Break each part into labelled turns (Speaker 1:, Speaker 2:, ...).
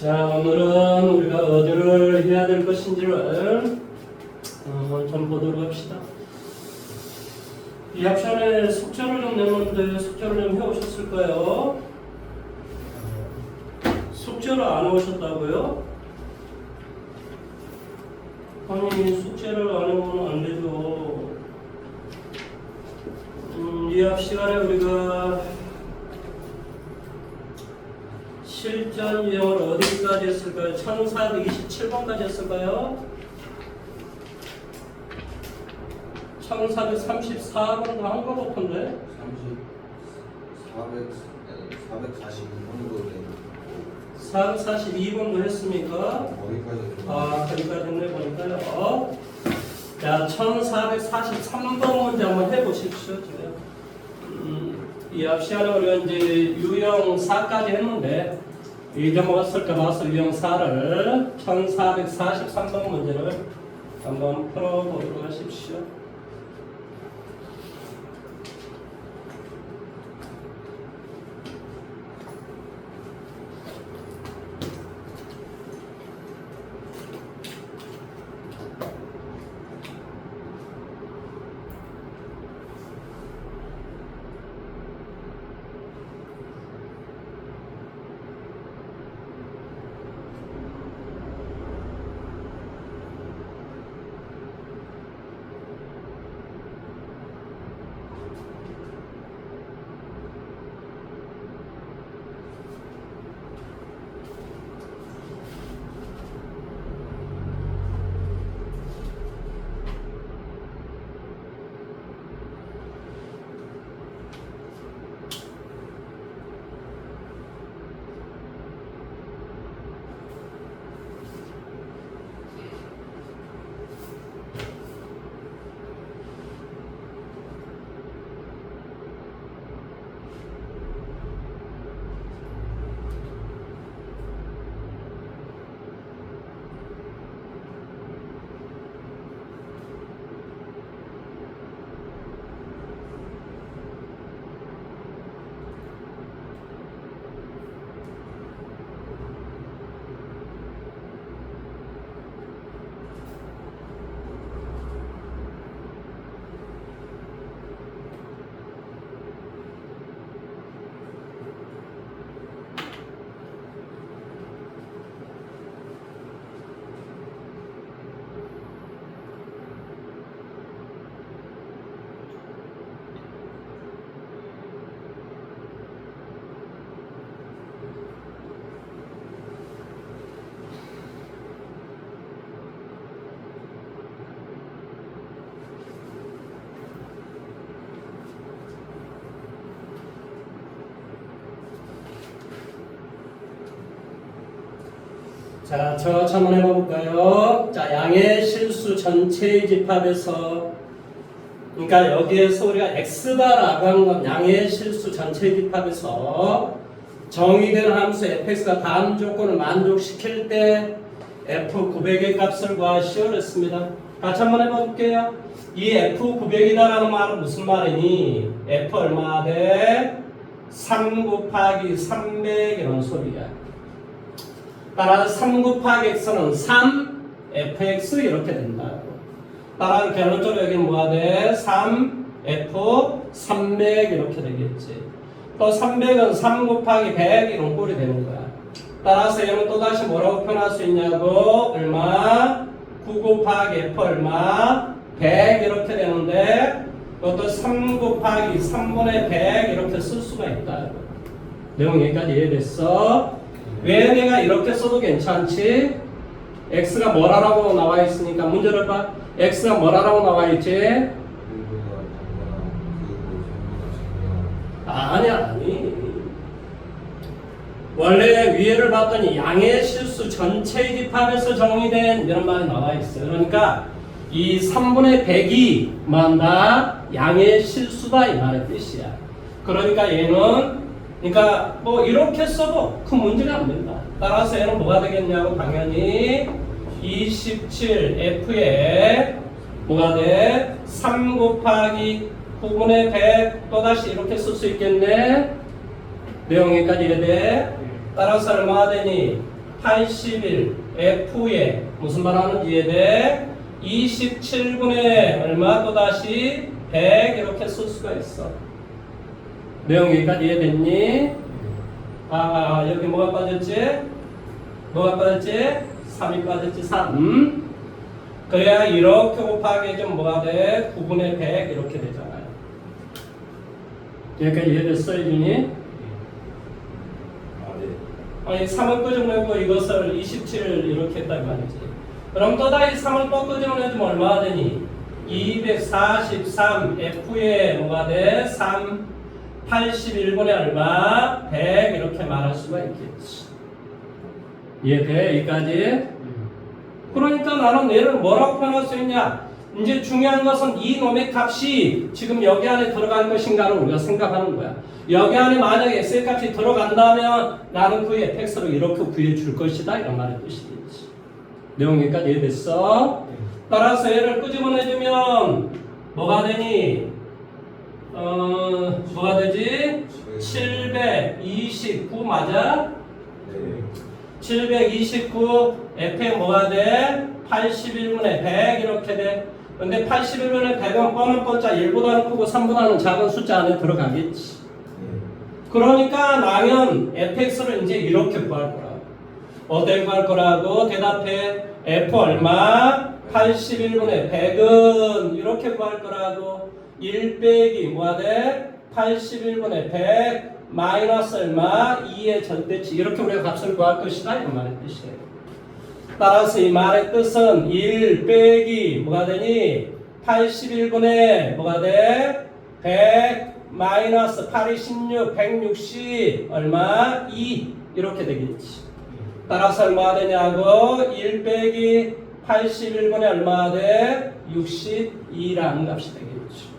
Speaker 1: 자, 오늘은 우리가 어디를 해야 될 것인지를 좀 보도록 합시다. 이 학년에 숙제를 좀 냈는데 숙제를 좀 해오셨을 거예요. 숙제를 안 해오셨다고요? 아니, 숙제를 안 해오면 안 되죠. 이 학기 시간에 우리가 실전 유형을 어디까지 했을까요? 1427번까지 했을까요? 1434번도 한 거 같은데? 442번도 했습니까? 거기까지 했네 보니까요. 자, 1443번 문제 한번 해보십시오. 이 앞 시간에 우리가 이제 유형 4까지 했는데 잊어먹었을까 봐서 유형 4를 1443번 문제를 한번 풀어보도록 하십시오. 자, 저같이 한번 해볼까요? 자, 양의 실수 전체의 집합에서, 그러니까 여기에서 우리가 x바라고 한 건 양의 실수 전체의 집합에서 정의된 함수 fx가 다음 조건을 만족시킬 때 f900의 값을 구하시오 그랬습니다. 같이 한번 해볼게요. 이 f900이다라는 말은 무슨 말이니? f 얼마 돼? 3 곱하기 300 이런 소리야. 따라서 3 곱하기 x는 3 fx 이렇게 된다고. 따라서 결론적으로 여기는 뭐가 돼? 3 f 300 이렇게 되겠지. 또 300은 3 곱하기 100 이런 꼴이 되는 거야. 따라서 얘는 또다시 뭐라고 표현할 수 있냐고? 얼마? 9 곱하기 f 얼마? 100 이렇게 되는데 이것도 3 곱하기 3분의 100 이렇게 쓸 수가 있다. 내용 여기까지 이해됐어? 왜 내가 이렇게 써도 괜찮지? x가 뭐라고 나와 있으니까 문제를 봐. x가 뭐라고 나와 있지? 아니. 원래 위에를 봤더니 양의 실수 전체의 집합에서 정의된 이런 말이 나와 있어요. 그러니까 이 3분의 100이 뭐한다? 양의 실수다 이 말의 뜻이야. 그러니까 얘는 그러니까 뭐 이렇게 써도 큰 문제가 안 된다. 따라서 얘는 뭐가 되겠냐고 당연히 27F에 뭐가 돼? 3 곱하기 9분의 100 또다시 이렇게 쓸 수 있겠네. 내용에까지 이해돼? 따라서 얼마가 되니? 81 F에 무슨 말 하는지 이해돼? 27분의 얼마 또다시 100 이렇게 쓸 수가 있어. 내용 여기까지 이해됐니? 여기 뭐가 빠졌지? 뭐가 빠졌지? 3이 빠졌지. 3. 그래야 이렇게 곱하기 좀 뭐가 돼? 9분의 100 이렇게 되잖아요. 여기까지 이해됐어, 이준이? 아니 3을 끄집어내고 이것을 27 이렇게 했단 말이지. 그럼 또다시 3을 또 끄집어내주면 얼마가 되니? 243 F에 뭐가 돼? 3 81분의 얼마? 100 이렇게 말할 수가 있겠지. 이해돼? 여기까지? 그러니까 나는 얘를 뭐라고 표현할 수 있냐? 이제 중요한 것은 이 놈의 값이 지금 여기 안에 들어갈 것인가를 우리가 생각하는 거야. 여기 안에 만약에 x의 값이 들어간다면 나는 그 fx로 이렇게 구해줄 것이다 이런 말의 뜻이겠지. 내용 여기까지 이해됐어? 따라서 얘를 끄집어내주면 뭐가 되니? 뭐가 되지? 729 맞아? 729 f에 뭐가 돼? 81분의 100 이렇게 돼. 근데 81분의 100은 뻔한 뻔자 1보다는 크고 3보다는 작은 숫자 안에 들어가겠지. 그러니까 나는 fx를 이제 이렇게 구할 거라고. 어떻게 구할 거라고? 대답해. f 얼마? 81분의 100은 이렇게 구할 거라고. 1 빼기 뭐가 돼? 81분의 100 마이너스 얼마? 2의 절대치. 이렇게 우리가 값을 구할 것이다 이런 말의 뜻이에요. 따라서 이 말의 뜻은 1 빼기 뭐가 되니? 81분의 뭐가 돼? 100 마이너스 8이 16, 160 얼마? 2 이렇게 되겠지. 따라서 얼마가 되냐고? 1 빼기 81분의 얼마가 돼? 62라는 값이 되겠지.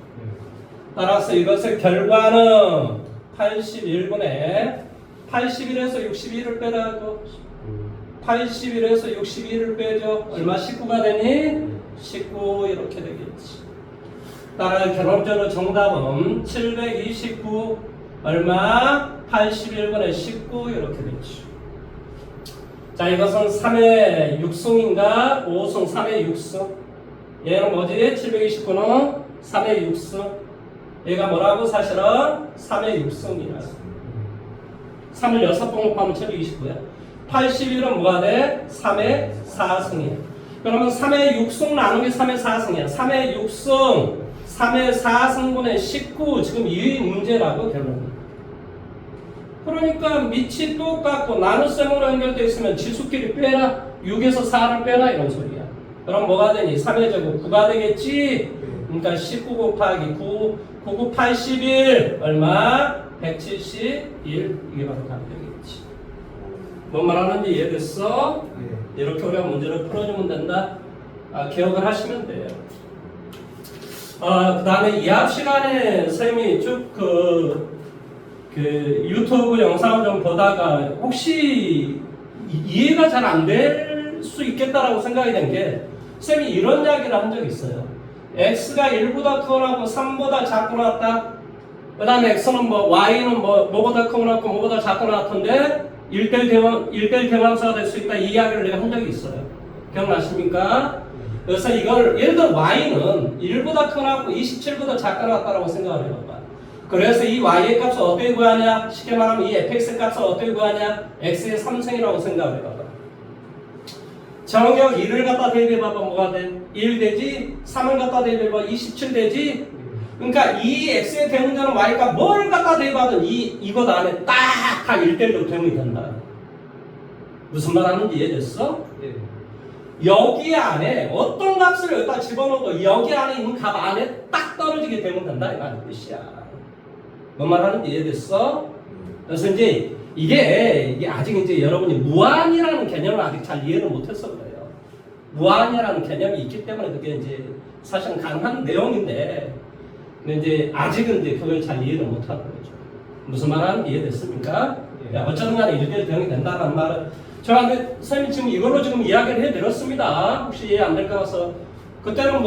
Speaker 1: 따라서 이것의 결과는 81분의 81에서 61을 빼라고. 81에서 61을 빼죠. 얼마? 19가 되니? 19 이렇게 되겠지. 따라 결론적으로 정답은 729 얼마? 81분의 19 이렇게 되죠. 자, 이것은 3의 6승인가? 5승, 3의 6승. 얘는 뭐지? 729는 3의 6승. 얘가 뭐라고? 사실은 3의 6승이야. 3을 6번 곱하면 729야. 81은 뭐가 돼? 3의 4승이야. 그러면 3의 6승 나누기 3의 4승이야. 3의 6승, 3의 4승분의 19. 지금 이 문제라고 결론은. 그러니까 밑이 똑같고 나눗셈으로 연결되어 있으면 지수끼리 빼라. 6에서 4를 빼라 이런 소리야. 그럼 뭐가 되니? 3의 제곱 9가 되겠지? 그러니까 19 곱하기 9, 9, 81 얼마? 171 이게 바로 답이 되겠지. 뭔 말하는지 이해됐어? 이렇게 우리가 문제를 풀어주면 된다. 기억을 하시면 돼요. 그 다음에 이합 시간에 선생님이 쭉 그 유튜브 영상을 좀 보다가 혹시 이해가 잘 안 될 수 있겠다라고 생각이 된 게 쌤이 이런 이야기를 한 적이 있어요. x가 1보다 크거나 3보다 작고 나왔다. 그 다음에 x는 뭐 y는 뭐보다 크고 나왔고 뭐보다 작고 나왔던데 1대1 대명사가 될 수 있다. 이 이야기를 내가 한 적이 있어요. 기억나십니까? 그래서 이걸 예를 들어 y는 1보다 크고 나왔고 27보다 작고 나왔다라고 생각을 해봐봐. 그래서 이 y의 값을 어떻게 구하냐? 쉽게 말하면 이 fx의 값을 어떻게 구하냐? x의 3승이라고 생각을 해봐봐. 정격 1을 갖다 대입해봐봐. 뭐가 돼? 1 되지? 3을 갖다 대입해봐. 27 되지? 그러니까 이 x의 대문자는 y가 뭘 갖다 대입하든 이것 안에 딱 1대1로 대응이 된다. 무슨 말 하는지 이해됐어? 예. 여기 안에 어떤 값을 여기다 집어넣어도 여기 안에 있는 값 안에 딱 떨어지게 되면 된다. 이 말의 뜻이야. 뭔 말 하는지 이해됐어? 그래서 이제 이게 아직 이제 여러분이 무한이라는 개념을 아직 잘 이해를 못해서 그래요. 무한이라는 개념이 있기 때문에 그게 이제 사실은 가능한 내용인데, 근데 이제 아직은 이제 그걸 잘 이해를 못하는 거죠. 무슨 말 하는지 이해됐습니까? 예. 어쨌든 간에 이렇게 대응이 된다는 말은 제가 근데 선생님이 지금 이걸로 지금 이야기를 해드렸습니다. 혹시 이해 안 될까 봐서. 그때는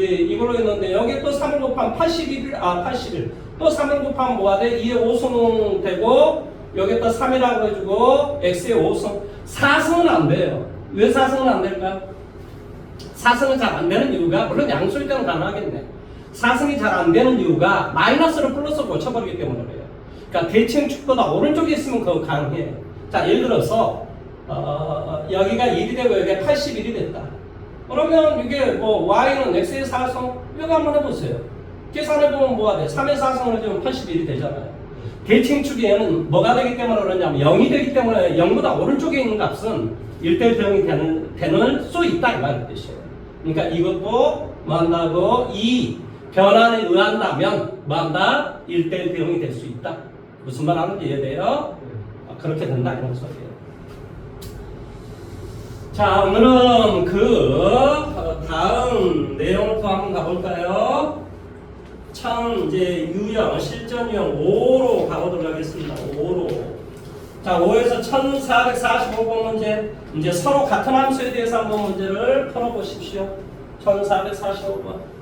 Speaker 1: 이걸로 했는데 여기 또 3을 곱하면 81, 또 3을 곱하면 뭐가 돼? 2의 5승 되고 여기다 3이라고 해주고 x의 5승. 4승은 안 돼요. 왜 4승은 안 될까? 4승은 잘 안 되는 이유가, 물론 양수일 때는 가능하겠네. 4승이 잘 안 되는 이유가 마이너스로 플러스로 고쳐버리기 때문에 그래요. 그러니까 대칭축보다 오른쪽에 있으면 그거 가능해요. 자, 예를 들어서 여기가 1이 되고 여기가 81이 됐다. 그러면 이게 뭐 y는 x의 4승, 이거 한번 해보세요. 계산해보면 뭐가 돼? 3의 4승을 해주면 81이 되잖아요. 대칭축이 얘는 뭐가 되기 때문에 그러냐면 0이 되기 때문에 0보다 오른쪽에 있는 값은 1대 0이 되는 수 있다 이 말의 뜻이에요. 그러니까 이것도 뭐한다고? 이 변환에 의한다면 뭐한다? 1대 0이 될 수 있다. 무슨 말 하는지 이해돼요? 그렇게 된다 이런 소리예요. 자, 오늘은 다음 내용을 또 한번 가볼까요? 이제 유형, 실전 유형 5로 가보도록 하겠습니다. 5로. 자, 5에서 1445번 문제. 이제 서로 같은 함수에 대해서 한번 문제를 풀어보십시오. 1445번.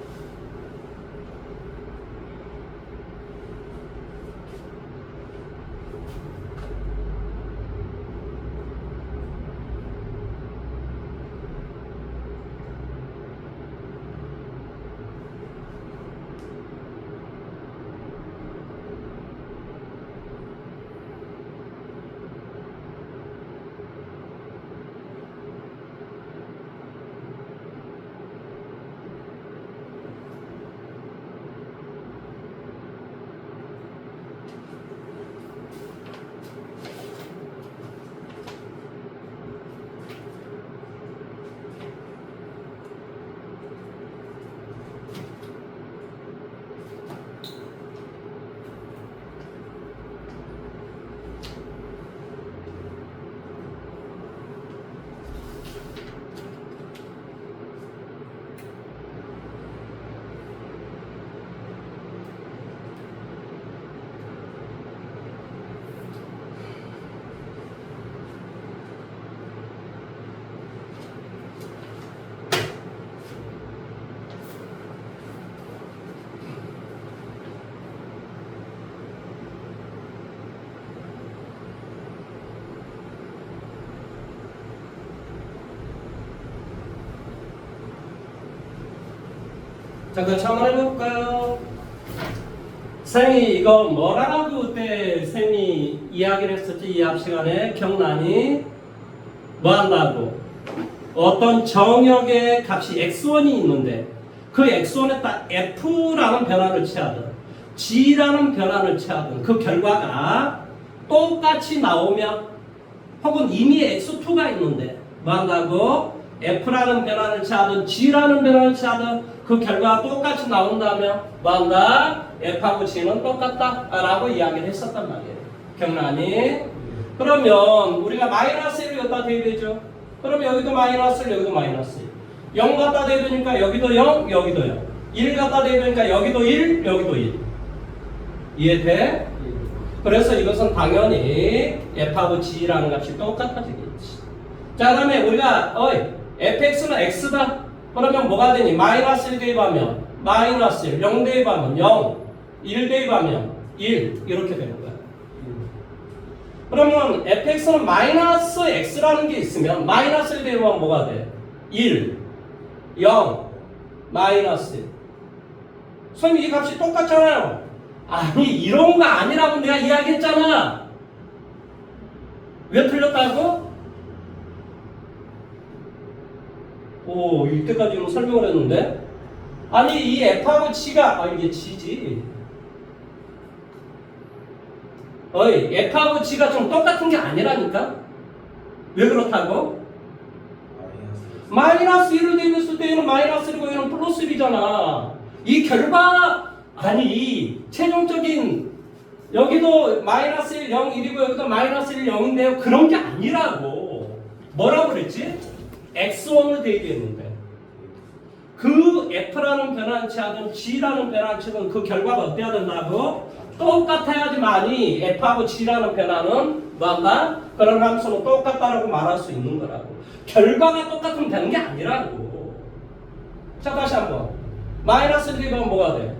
Speaker 1: 자, 같이 한번 해볼까요? 쌤이 이거 뭐라고 그때 쌤이 이야기를 했었지, 이 앞 시간에. 경란이 뭐 한다고? 어떤 정역의 값이 x1이 있는데 그 x1에 딱 f라는 변화를 취하든 g라는 변화를 취하든 그 결과가 똑같이 나오면, 혹은 이미 x2가 있는데 뭐 한다고? f라는 변화를 취하든 g라는 변화를 취하든 그 결과가 똑같이 나온다면 뭐 한다? f하고 g는 똑같다 라고 이야기를 했었단 말이에요. 경란이. 그러면 우리가 마이너스 1을 여기다 대입해줘. 그러면 여기도 마이너스 1, 여기도 마이너스 1. 0 갖다 대입하니까 여기도 0, 여기도 0. 1 갖다 대입하니까 여기도 1, 여기도 1. 이해돼? 그래서 이것은 당연히 f하고 g라는 값이 똑같아지겠지. 자, 그 다음에 우리가 fx는 x다. 그러면 뭐가 되니? 마이너스 1 대입하면 마이너스 1, 0 대입하면 0, 1 대입하면 1 이렇게 되는 거야. 그러면 fx는 마이너스 x라는 게 있으면 마이너스 1 대입하면 뭐가 돼? 1, 0, 마이너스 1. 선생님 이 값이 똑같잖아요. 아니 이런 거 아니라고 내가 이야기했잖아. 왜 틀렸다고? 오, 이때까지는 설명을 했는데? 아니, 이 f하고 g가, 이게 g지. f하고 g가 좀 똑같은 게 아니라니까? 왜 그렇다고? 마이너스 1을 대입했을 때 얘는 마이너스 1이고 얘는 플러스 1이잖아. 이 결과, 아니, 최종적인, 여기도 마이너스 1, 0, 1이고 여기도 마이너스 1, 0인데요. 그런 게 아니라고. 뭐라고 그랬지? x1을 대입했는데 그 f라는 변환치하든 g라는 변환치든 그 결과가 어때야 된다고? 똑같아야지만이 f하고 g라는 변화는 뭐한다? 그런 함수는 똑같다라고 말할 수 있는 거라고. 결과가 똑같으면 되는 게 아니라고. 자, 다시 한번. 마이너스 1 대입하면 뭐가 돼?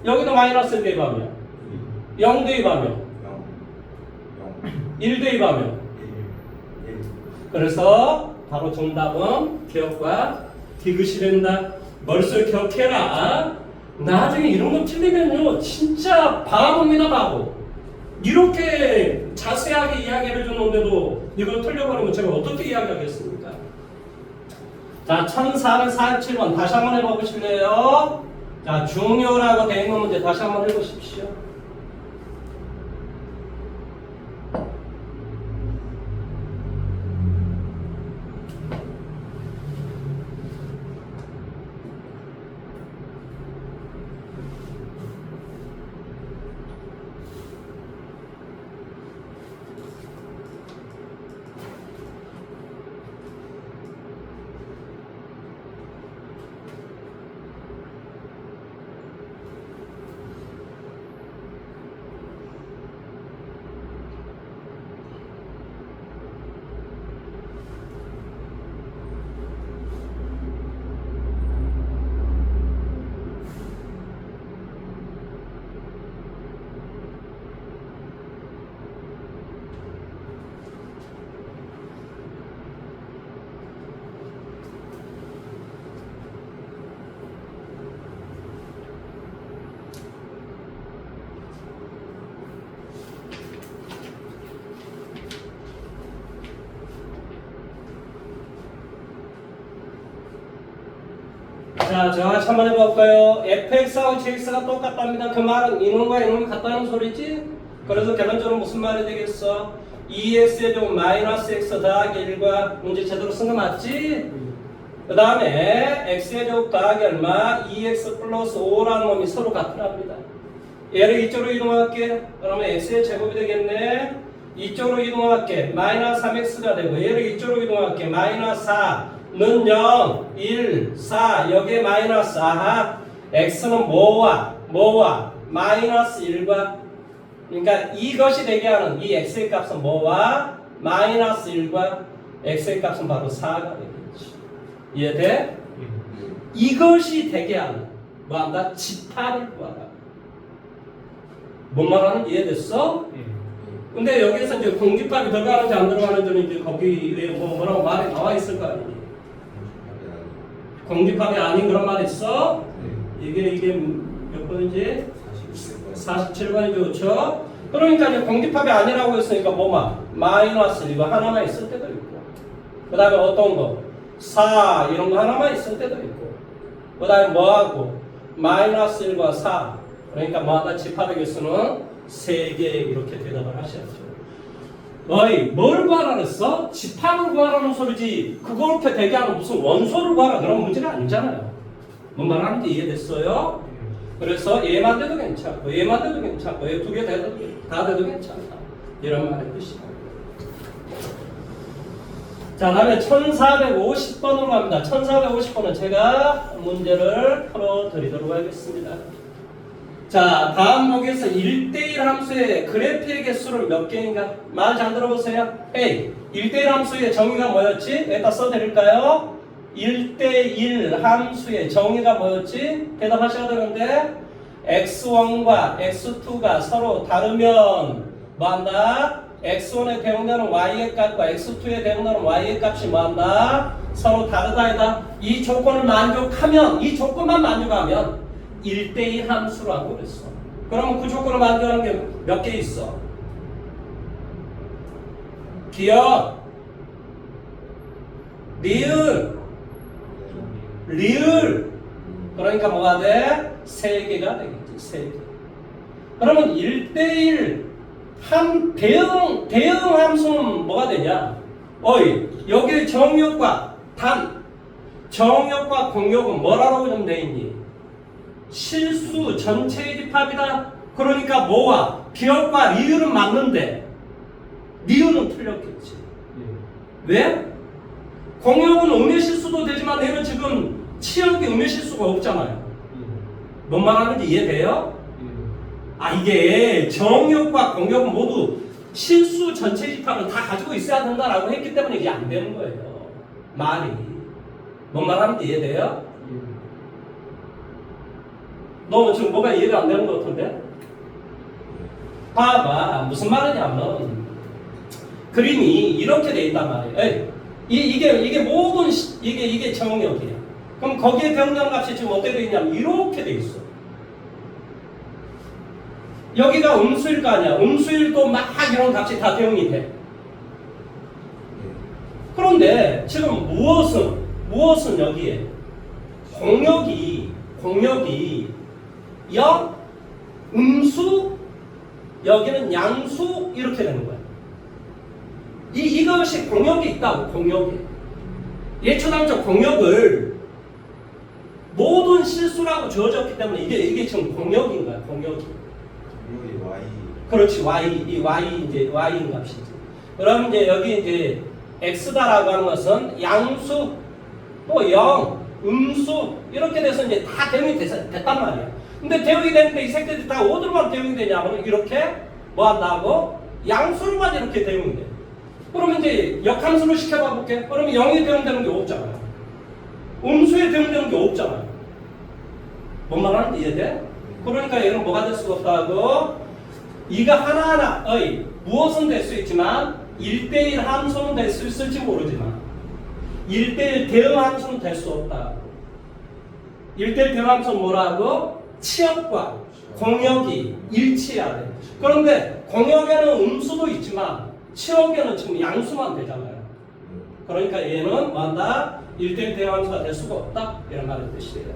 Speaker 1: 여기도 마이너스 1 대입하면 0 대입하면 1대 1 하면. 그래서 바로 정답은 기억과 디귿이 된다. 머릿속에 기억해라. 나중에 이런 거 틀리면요 진짜 바보입니다 바보. 이렇게 자세하게 이야기를 해줬는데도 이걸 틀려버리면 제가 어떻게 이야기하겠습니까? 자, 1447번 다시 한번 해보실래요? 자, 중요라고 되어 있는 문제 다시 한번 해보십시오. 자, 제가 한번 해볼까요? fx하고 gx가 똑같답니다. 그 말은 이놈과 이놈이 같다는 소리지? 그래서 결론적으로 무슨 말이 되겠어? 2x의 제곱 마이너스 x 더하기 1과 문제 제대로 쓴 거 맞지? 그 다음에 x의 제곱 더하기 얼마? 2x 플러스 5라는 놈이 서로 같으랍니다. 얘를 이쪽으로 이동할게. 그러면 x의 제곱이 되겠네. 이쪽으로 이동할게. 마이너스 3x가 되고 얘를 이쪽으로 이동할게. 마이너스 4 는 0, 1, 4 여기에 마이너스 아하 x는 뭐와 마이너스 1과 그러니까 이것이 되게 하는 이 x의 값은 뭐와 마이너스 1과 x의 값은 바로 4가 되겠지. 이해돼? 이것이 되게 하는 뭐한다? 집합을 구하라. 뭔 말하는지 이해됐어? 근데 여기서 이제 공집합이 들어가는지 안 들어가는지는 이제 거기 뭐라고 말이 나와 있을 거 아니니? 공집합이 아닌 그런 말이 있어? 이게 몇 번인지? 47번이죠, 그렇죠? 그러니까 이제 공집합이 아니라고 했으니까 뭐만 마이너스 이거 하나만 있을 때도 있고, 그 다음에 어떤 거? 4 이런 거 하나만 있을 때도 있고, 그 다음에 뭐하고? 마이너스 1과 4 그러니까 뭐하다 집합의 개수는 3개 이렇게 대답을 하셔야죠. 너희 뭘 구하라 그랬어? 집합을 구하라는 소리지 그렇게 되게 하는 무슨 원소를 구하라 그런 문제가 아니잖아요. 뭔 말하는지 이해됐어요? 그래서 얘만 돼도 괜찮고 얘만 돼도 괜찮고 얘 두 개 다 돼도 괜찮다 이런 말의 뜻이다. 자, 다음에 1450번으로 갑니다. 1450번은 제가 문제를 풀어드리도록 하겠습니다. 자, 다음 보기에서 1대1 함수의 그래프의 개수는 몇 개인가? 말 잘 들어보세요. A, 1대1 함수의 정의가 뭐였지? 여기다 써드릴까요? 1대1 함수의 정의가 뭐였지? 대답하셔야 되는데 x1과 x2가 서로 다르면 뭐한다? x1에 대응되는 y의 값과 x2에 대응되는 y의 값이 뭐한다? 서로 다르다. 이 조건을 만족하면, 이 조건만 만족하면 1대1 함수라고 그랬어. 그러면 그 조건을 만족하는 게 몇 개 있어? 기억, 리을. 그러니까 뭐가 돼? 3개가 되겠지. 3개. 그러면 1대1 대응 함수는 뭐가 되냐? 여기 정역과 정역과 공역은 뭐라고 좀 돼 있니? 실수 전체의 집합이다. 그러니까 뭐와 기억과 리을은 맞는데 리을은 틀렸겠지. 왜? 공역은 음의 실수도 되지만 얘는 지금 치역이 음의 실수가 없잖아요. 뭔 말하는지 이해돼요? 이게 정역과 공역은 모두 실수 전체 집합을 다 가지고 있어야 된다라고 했기 때문에 이게 안 되는 거예요. 말이. 뭔 말하는지 이해돼요? 너 지금 뭐가 이해가 안 되는 것 같은데? 봐봐. 무슨 말이냐면 그림이 이렇게 돼 있단 말이에요. 에이, 이게 모든 이게 정역이야. 그럼 거기에 대응되는 값이 지금 어떻게 돼 있냐면 이렇게 돼 있어. 여기가 음수일 거 아니야. 음수일도 막 이런 값이 다 대응이 돼. 그런데 지금 무엇은 여기에 공역이 음수, 여기는 양수 이렇게 되는 거야. 이것이 공역이 있다고. 공역이 예초당적 공역을 모든 실수라고 주어졌기 때문에 이게 지금 공역인 거야. 공역이
Speaker 2: Y.
Speaker 1: 그렇지. 이 Y인 값이지. 그럼 이제 여기 이제 X다라고 하는 것은 양수 또 0 음수 이렇게 돼서 이제 다 대응이 됐단 말이야. 근데 대응이 되는데 이 새끼들이 다 어디로만 대응이 되냐면 이렇게 뭐 한다고? 양수로만 이렇게 대응이 돼. 그러면 이제 역함수로 시켜봐 볼게. 그러면 0에 대응되는 게 없잖아요. 음수에 대응되는 게 없잖아요. 뭔 말하는지 이해돼? 그러니까 얘는 뭐가 될 수가 없다고? 이가 하나하나의 무엇은 될 수 있지만 1대1 함수는 될 수 있을지 모르지만 1대1 대응 함수는 될 수 없다. 1대1 대응 함수는 뭐라고? 치역과 공역이 일치해야 돼. 그런데 공역에는 음수도 있지만 치역에는 지금 양수만 되잖아요. 그러니까 얘는 뭐한다? 1대1 대응 함수가 될 수가 없다. 이런 말의 뜻이에요.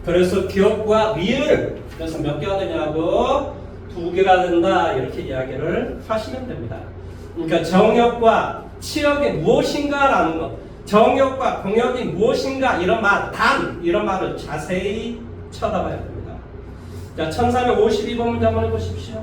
Speaker 1: 그래서 기억과 리을 그래서 몇 개가 되냐고 2개가 된다. 이렇게 이야기를 하시면 됩니다. 그러니까 정역과 치역이 무엇인가라는 것, 정역과 공역이 무엇인가 이런 말을 자세히 쳐다봐야 됩니다. 자, 1352번 문제 한번 해보십시오.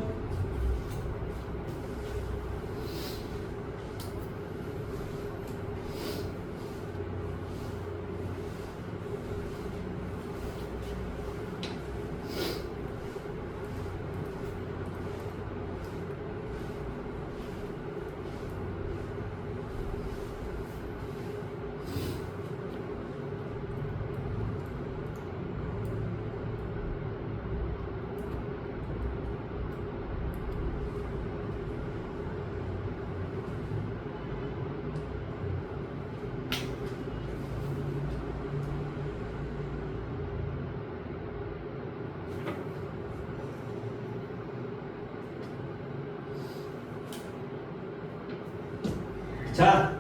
Speaker 1: 자,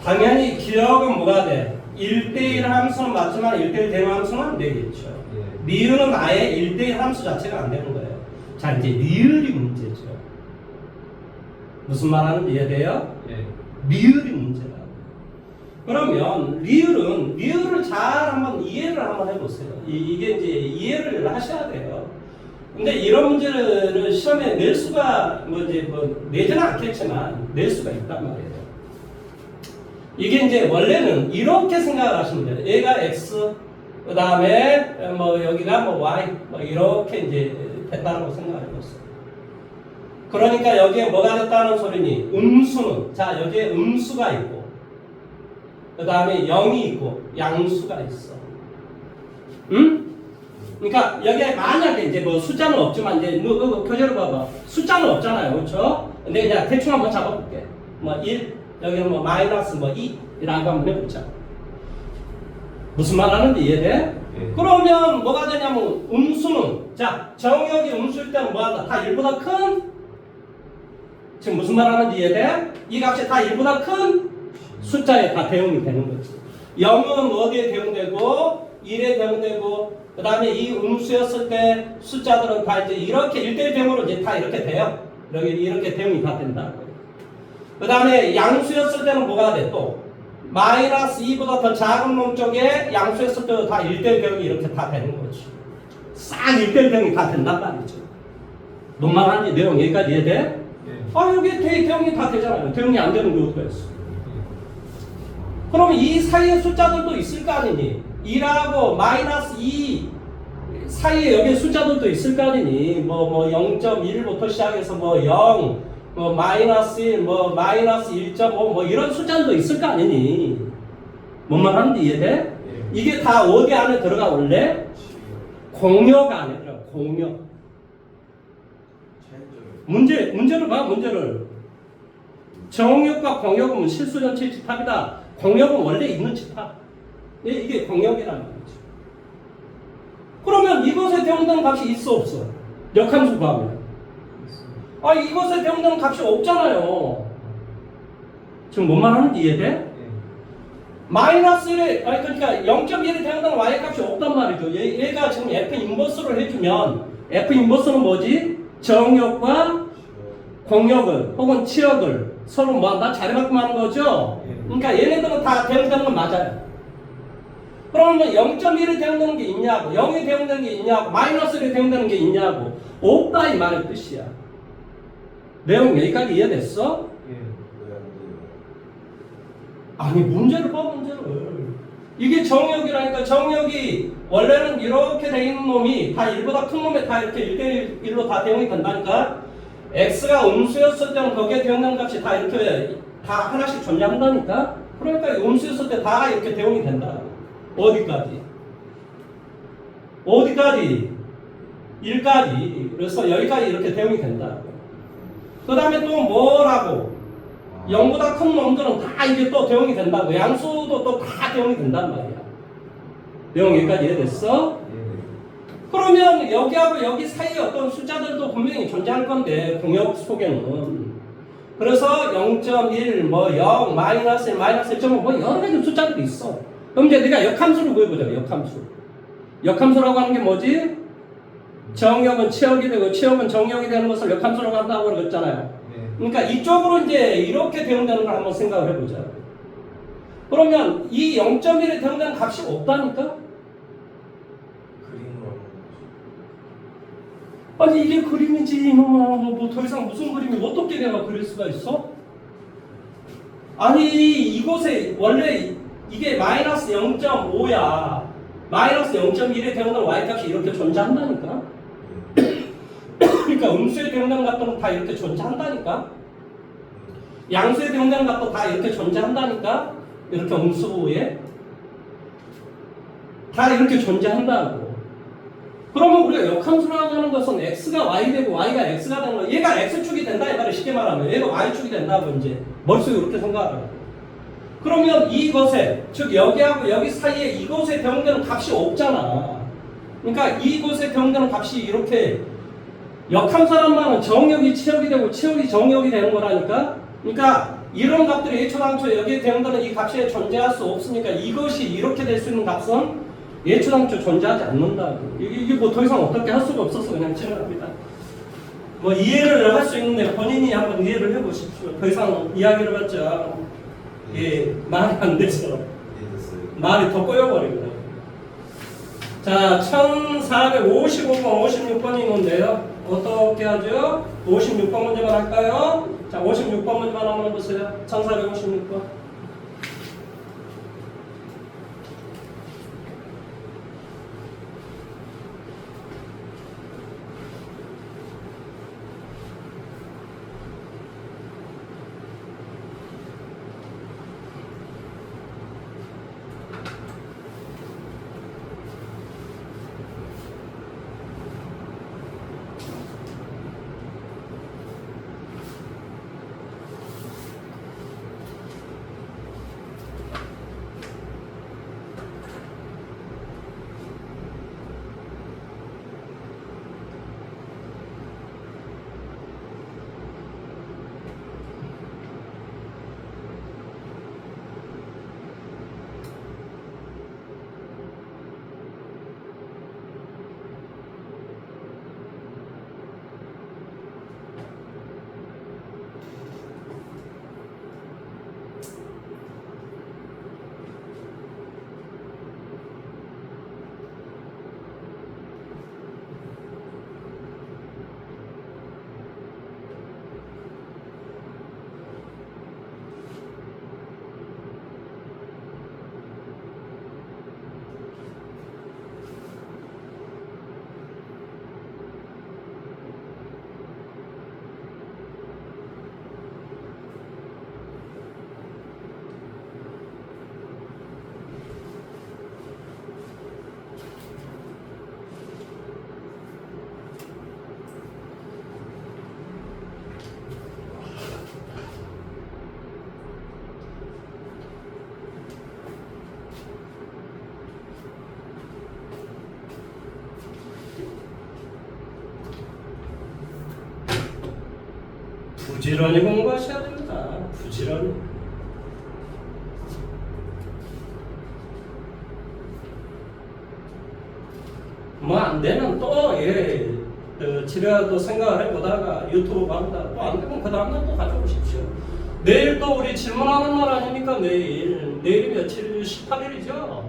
Speaker 1: 당연히 기억은 뭐가 돼? 1대1 함수는 맞지만 1대1 대응 함수는 안 되겠죠. 리을은 아예 1대1 함수 자체가 안 되는 거예요. 자, 이제 리을이 문제죠. 무슨 말 하는지 이해돼요? 리을이 문제다. 그러면 리을을 잘 한번 이해를 한번 해보세요. 이게 이제 이해를 하셔야 돼요. 근데 이런 문제를 시험에 낼 수가 내지는 않겠지만 낼 수가 있단 말이에요. 이게 이제 원래는 이렇게 생각을 하시면 돼요. 얘가 x, 그 다음에 뭐 여기가 뭐 y, 뭐 이렇게 이제 됐다고 생각을 해봤어요. 그러니까 여기에 뭐가 됐다는 소리니? 음수는 자 여기에 음수가 있고, 그 다음에 0이 있고 양수가 있어. 응? 그러니까 여기에 만약에 이제 뭐 숫자는 없지만 이제 표제로 봐봐. 숫자는 없잖아요, 그렇죠? 근데 그냥 대충 한번 잡아볼게. 뭐 1, 여기는 뭐 마이너스 뭐 2 이라고 한번 해보자. 무슨 말 하는지 이해돼? 그러면 뭐가 되냐면 음수는 자 정역이 음수일 때는 뭐한다? 다 1보다 큰? 지금 무슨 말 하는지 이해돼? 이 값이 다 1보다 큰 숫자에 다 대응이 되는 거지. 0은 어디에 대응되고 1에 대응되고 그 다음에 이 음수였을 때 숫자들은 다 이제 이렇게 1대1 대응으로 이제 다 이렇게 돼요. 여기 이렇게 대응이 다 된다. 그 다음에 양수였을 때는 뭐가 돼? 또 마이너스 2보다 더 작은 놈 쪽에 양수였을 때도 다 1대1 대응이 이렇게 다 되는 거지. 싹 1대1 대응이 다 된단 말이죠. 뭔 말 하는지 내용 여기까지 이해돼? 아 여기 대응이 다 되잖아요. 대응이 안 되는 게 어디가 있어? 그러면 이 사이에 숫자들도 있을 거 아니니? 2하고 마이너스 2 사이에 여기 숫자들도 있을 거 아니니? 뭐 0.1부터 시작해서 뭐 0, 뭐 마이너스 1, 뭐 마이너스 1.5 뭐 이런 숫자들도 있을 거 아니니? 뭔 말 하는지 이해돼? 이게 다 어디 안에 들어가 원래? 공역 안에 들어가. 공역. 문제를 봐. 문제를 정역과 공역은 실수 전체 집합이다. 공역은 원래 있는 집합. 이게 공역이라는 거죠. 그러면 이것에 대응되는 값이 있어 없어? 역함수 구하면. 아, 이것에 대응되는 값이 없잖아요. 지금 뭔 말하는지 이해돼? 마이너스 1에, 아니 그러니까 0.1에 대응되는 y 값이 없단 말이죠. 얘가 지금 f 인버스를 해주면 f 인버스는 뭐지? 정역과 공역을 혹은 치역을 서로 뭐한다? 자리만큼 하는 거죠. 그러니까 얘네들은 다 대응되는 건 맞아요. 그러면 0.1에 대응되는 게 있냐고, 0에 대응되는 게 있냐고, 마이너스에 대응되는 게 있냐고. 없다 이 말의 뜻이야. 내용 여기까지 이해됐어? 아니 문제를 봐, 문제를. 이게 정역이라니까. 정역이 원래는 이렇게 돼 있는 놈이 다 1보다 큰 놈에 다 이렇게 1대1로 다 대응이 된다니까. x가 음수였을 때는 거기에 대응되는 값이 다 이렇게 다 하나씩 존재한다니까. 그러니까 음수였을 때 다 이렇게 대응이 된다. 어디까지? 어디까지? 1까지. 그래서 여기까지 이렇게 대응이 된다. 그 다음에 또 뭐라고? 0보다 큰 놈들은 다 이게 또 대응이 된다고. 양수도 또 다 대응이 된단 말이야. 내용 여기까지 이해됐어? 그러면 여기하고 여기 사이에 어떤 숫자들도 분명히 존재할 건데, 공역 속에는. 그래서 0.1, 뭐 0, 마이너스 1, 마이너스 1.5, 뭐 여러 가지 숫자들이 있어. 그럼 이제 네가 역함수를 구해보자. 역함수. 역함수라고 하는 게 뭐지? 정역은 치역이 되고 치역은 정역이 되는 것을 역함수라고 한다고 그랬잖아요. 그러니까 이쪽으로 이제 이렇게 대응되는 걸 한번 생각을 해보자. 그러면 이 0.1에 대응되는 값이 없다니까? 아니 이게 그림이지 이놈아. 뭐 더 이상 무슨 그림이 어떻게 내가 그릴 수가 있어? 아니 이곳에 원래 이게 마이너스 0.5야. 마이너스 0.1에 대응되는 y값이 이렇게 존재한다니까? 그러니까 음수에 대응되는 값들은 다 이렇게 존재한다니까? 양수에 대응되는 값도 다 이렇게 존재한다니까? 이렇게 음수에 다 이렇게 존재한다고. 그러면 우리가 역함수라고 하는 것은 x가 y 되고 y가 x가 되는 거. 얘가 x축이 된다 이 말을 쉽게 말하면 얘가 y축이 된다고 이제 머릿속에 이렇게 생각하라고. 그러면 이것에, 즉 여기하고 여기 사이에 이것에 대응되는 값이 없잖아. 그러니까 이것에 대응되는 값이 이렇게 역함수란 말은 정역이 치역이 되고 치역이 정역이 되는 거라니까. 그러니까 이런 값들이 예초당초 여기에 대응되는 이 값이 존재할 수 없으니까 이것이 이렇게 될 수 있는 값은 예초당초 존재하지 않는다고. 이게 뭐 더 이상 어떻게 할 수가 없어서 그냥 지나갑니다. 뭐 이해를 할 수 있는데 본인이 한번 이해를 해보십시오. 더 이상 이야기를 해봤자 말이 안 돼서 말이 더 꼬여버리고요. 자, 1455번, 56번이 있는데요. 어떻게 하죠? 56번 문제만 할까요? 자, 56번 문제만 한번 해보세요. 1456번. 부지런히 공부하셔야 됩니다. 부지런히. 뭐 안 되면 또 집에 또 생각을 해보다가 유튜브 본다. 또 안 되면 그 다음날 또 가져오십시오. 내일 또 우리 질문하는 날 아닙니까? 내일이 며칠? 18일이죠?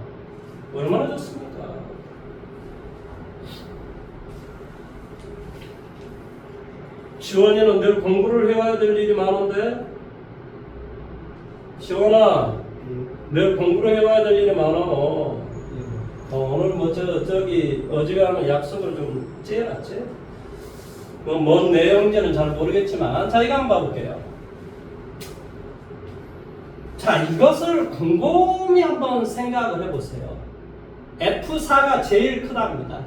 Speaker 1: 얼마나 좋습니까? 지원이는 늘 공부를 해와야 될 일이 많은데, 지원아, 늘 공부를 해와야 될 일이 많아. 오늘 뭐 저기 어지간하면 약속을 좀 째놨지? 뭔 내용인지는 잘 모르겠지만, 자, 이거 한번 봐볼게요. 자, 이것을 곰곰이 한번 생각을 해보세요. F4가 제일 크답니다.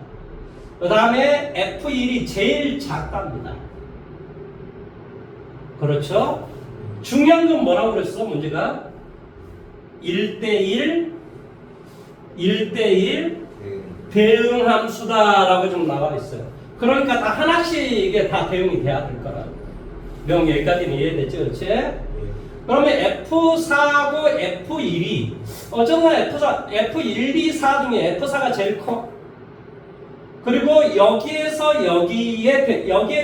Speaker 1: 그 다음에 F1이 제일 작답니다. 그렇죠? 중요한 건 뭐라고 그랬어, 문제가? 1대1, 1대1 대응함수다라고 좀 나와 있어요. 그러니까 다 하나씩 이게 다 대응이 돼야 될 거라. 명 여기까지는 이해됐죠, 그렇지? 그러면 F4하고 F1이 어쩌면 F1, 2, 4 중에 F4가 제일 커. 그리고 여기에서 여기에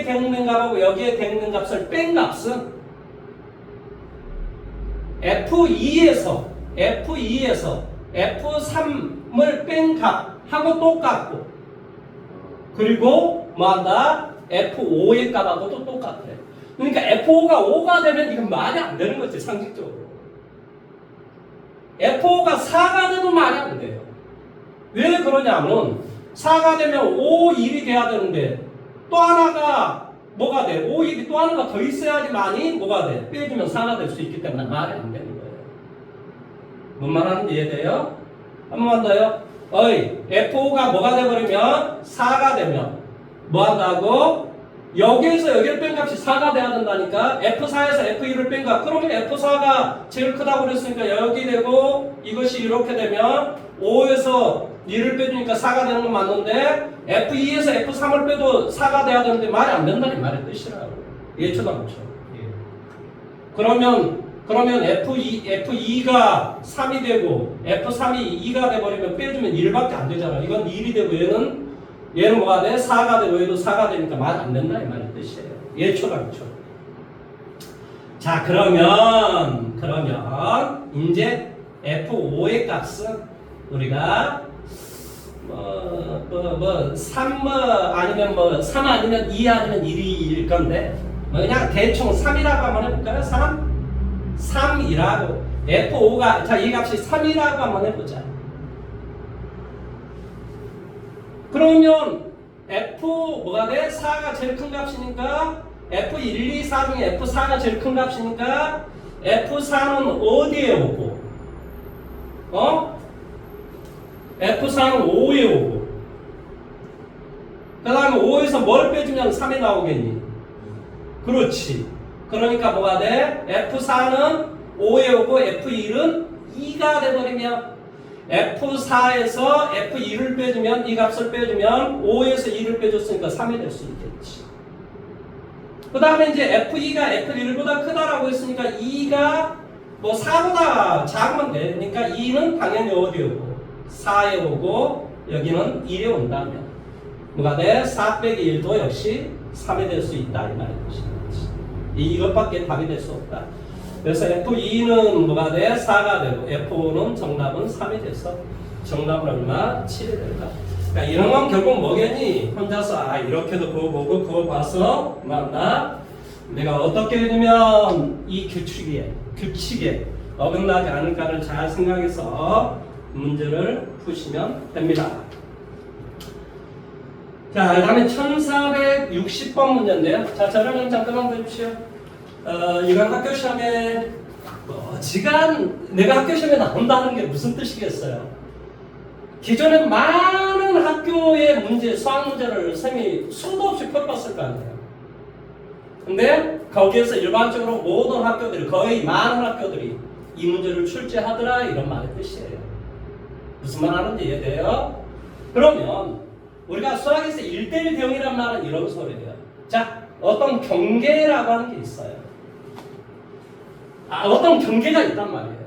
Speaker 1: 대응된 값하고 여기에 대응된 값을 뺀 값은 F2에서 F3을 뺀 값하고 똑같고, 그리고 뭐한다? F5의 값하고도 똑같아. 그러니까 F5가 5가 되면 이건 말이 안 되는 거지, 상식적으로. F5가 4가 돼도 말이 안 돼요. 왜 그러냐면 4가 되면 5, 1이 돼야 되는데 또 하나가 뭐가 돼? 5, 1이 또 하나가 더 있어야지만이 뭐가 돼? 빼주면 4가 될 수 있기 때문에 말이 안 되는 거예요. 뭔 말하는지 이해돼요? 한 번만 더요. F5가 뭐가 돼버리면 4가 되면 뭐 한다고? 여기에서 여기를 뺀 값이 4가 돼야 된다니까. F4에서 F1을 뺀 값. 그러면 F4가 제일 크다고 그랬으니까 여기 되고 이것이 이렇게 되면 5에서 2를 빼주니까 4가 되는 건 맞는데 F2에서 F3을 빼도 4가 돼야 되는데 말이 안 된다는 말의 뜻이라고. 예초도 않죠. 그러면 F2가 3이 되고 F3이 2가 돼버리면 빼주면 1밖에 안 되잖아. 이건 1이 되고 얘는 뭐가 돼? 4가 되고 얘도 4가 되니까 말이 안 된다 이 말의 뜻이에요. 예초도 않죠. 자, 그러면 이제 F5의 값은 우리가 3 아니면 3 아니면 2 아니면 1일 건데 그냥 대충 3이라고 한번 해볼까요? 3이라고. F5가 자, 이 값이 3이라고 한번 해보자. 그러면 F 뭐가 돼? 4가 제일 큰 값이니까 F1, 2, 4 중에 F4가 제일 큰 값이니까 F4는 어디에 오고? F4는 5에 오고, 그 다음에 5에서 뭘 빼주면 3이 나오겠니? 그렇지. 그러니까 뭐가 돼? F4는 5에 오고 F1은 2가 돼버리면 F4에서 F2를 빼주면 이 값을 빼주면 5에서 2를 빼줬으니까 3이 될 수 있겠지. 그 다음에 이제 F2가 F1보다 크다라고 했으니까 2가 뭐 4보다 작으면 돼. 그러니까 2는 당연히 어디에 오고? 4에 오고 여기는 1에 온다면 뭐가 돼? 4 빼기 1도 역시 3이 될 수 있다 이 말인 것이지. 이것밖에 답이 될 수 없다. 그래서 F2는 뭐가 돼? 4가 되고 F5는 정답은 3이 돼서 정답은 얼마? 7이 될까? 그러니까 이런 건 결국 뭐겠니? 혼자서 이렇게도 그거 보고 그거 봐서 맞나? 내가 어떻게 해두면 이 규칙에 어긋나지 않을까를 잘 생각해서 문제를 푸시면 됩니다. 자, 그 다음에 1460번 문제인데요. 자, 저를 좀 잠깐만 보십시오. 이건 학교 시험에 내가 학교 시험에 나온다는 게 무슨 뜻이겠어요? 기존에 많은 학교의 문제, 수학 문제를 쌤이 수도 없이 풀어봤을 거 아니에요. 근데 거기에서 일반적으로 모든 학교들이, 거의 많은 학교들이 이 문제를 출제하더라 이런 말의 뜻이에요. 무슨 말 하는지 이해돼요? 그러면 우리가 수학에서 1대1 대응이란 말은 이런 소리예요. 자, 어떤 경계라고 하는 게 있어요. 어떤 경계가 있단 말이에요.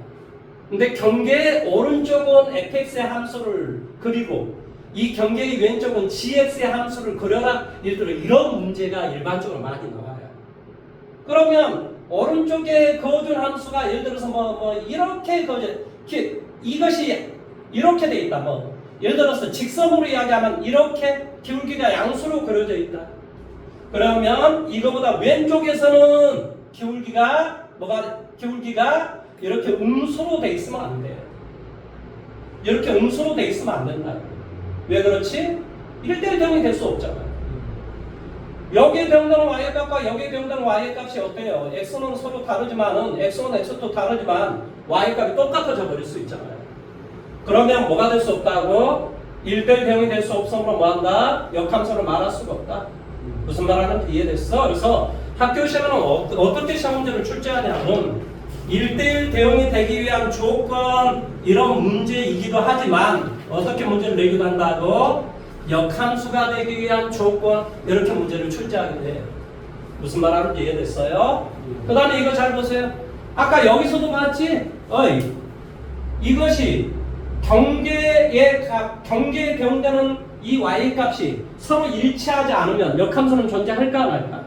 Speaker 1: 근데 경계의 오른쪽은 fx의 함수를 그리고 이 경계의 왼쪽은 gx의 함수를 그려라. 예를 들어 이런 문제가 일반적으로 많이 나와요. 그러면 오른쪽에 거둔 함수가 예를 들어서 이렇게 이것이 이렇게 돼 있다. 예를 들어서 직선으로 이야기하면 이렇게 기울기가 양수로 그려져 있다. 그러면 이거보다 왼쪽에서는 기울기가 이렇게 음수로 돼 있으면 안 돼요. 이렇게 음수로 돼 있으면 안 된다. 왜 그렇지? 1대1 대응이 될 수 없잖아요. 여기에 대응되는 y의 값과 여기에 대응되는 y의 값이 어때요? x는 서로 다르지만은 x는 x도 다르지만 y의 값이 똑같아져 버릴 수 있잖아요. 그러면 뭐가 될 수 없다고? 1대1 대응이 될 수 없으므로 뭐한다? 역함수를 말할 수가 없다. 무슨 말 하는지 이해됐어? 그래서 학교 시험에는 어떻게 시험 문제를 출제하냐면 1대1 대응이 되기 위한 조건 이런 문제이기도 하지만 어떻게 문제를 내기도 한다고? 역함수가 되기 위한 조건 이렇게 문제를 출제하게 돼요. 무슨 말 하는지 이해됐어요? 그 다음에 이거 잘 보세요. 아까 여기서도 봤지? 이것이 경계에 대응되는 이 y 값이 서로 일치하지 않으면 역함수는 존재할까 안 할까?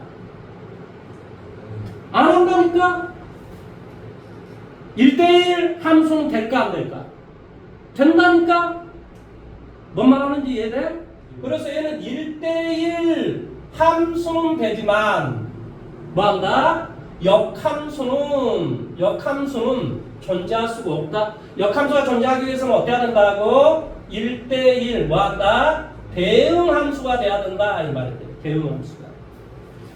Speaker 1: 안 한다니까? 1대1 함수는 될까 안 될까? 된다니까? 뭔 말하는지 이해돼? 그래서 얘는 1대1 함수는 되지만 뭐한다? 역함수는 존재할 수가 없다. 역함수가 존재하기 위해서는 어때야 된다고? 1대1 뭐한다? 대응함수가 돼야 된다 이 말이에요. 대응함수가.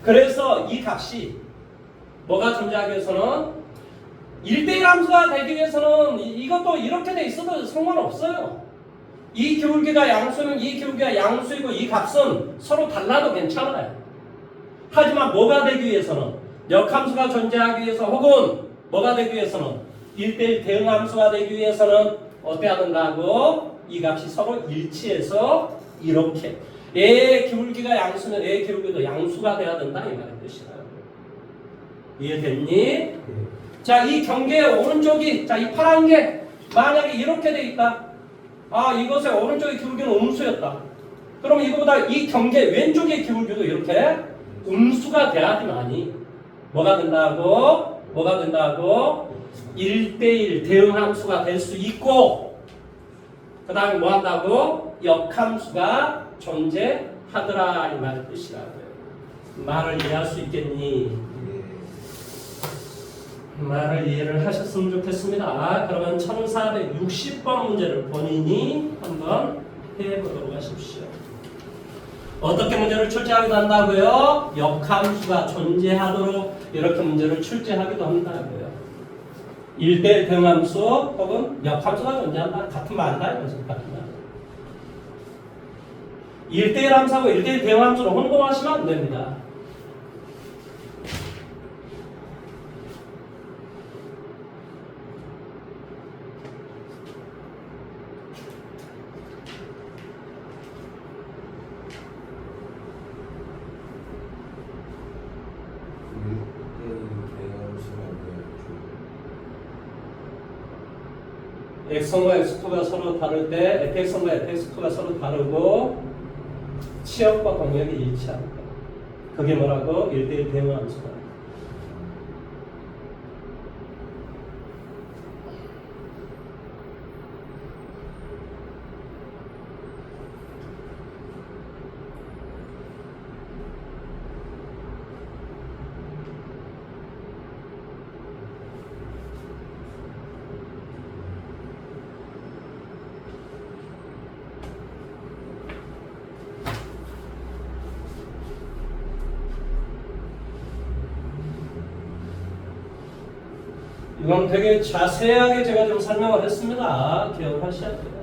Speaker 1: 그래서 이 값이 뭐가 존재하기 위해서는 1대1 함수가 되기 위해서는 이것도 이렇게 돼 있어도 상관없어요. 이 기울기가 양수는 이 기울기가 양수이고 이 값은 서로 달라도 괜찮아요. 하지만 뭐가 되기 위해서는 역함수가 존재하기 위해서 혹은 뭐가 되기 위해서는 1대1 대응함수가 되기 위해서는 어때야 된다고? 이 값이 서로 일치해서 이렇게 A의 기울기가 양수면 A의 기울기도 양수가 돼야 된다 이 말의 뜻이라고. 이해됐니? 자, 이 경계의 오른쪽이 이 파란 게 만약에 이렇게 돼 있다. 이것의 오른쪽의 기울기는 음수였다. 그럼 이거보다 이 경계 왼쪽의 기울기도 이렇게 음수가 돼야지만이 뭐가 된다고? 1대1 대응함수가 될 수 있고 그 다음에 뭐 한다고? 역함수가 존재하더라 이 말의 뜻이라고요. 말을 이해할 수 있겠니? 말을 이해를 하셨으면 좋겠습니다. 그러면 1460번 문제를 본인이 한번 해보도록 하십시오. 어떻게 문제를 출제하기도 한다고요? 역함수가 존재하도록 이렇게 문제를 출제하기도 한다고요. 1대1 대응함수 혹은 역함수가 존재한다. 같은 말이다. 이거죠. 같은 말. 1대1 함수하고 1대1 대응함수로 혼동하시면 안 됩니다. x선과 x2가 서로 다를 때 fx선과 fx2가 서로 다르고 치역과 공역이 일치한다. 그게 뭐라고? 1대1 대응함수다. 이건 되게 자세하게 제가 좀 설명을 했습니다. 기억을 하셔야 돼요.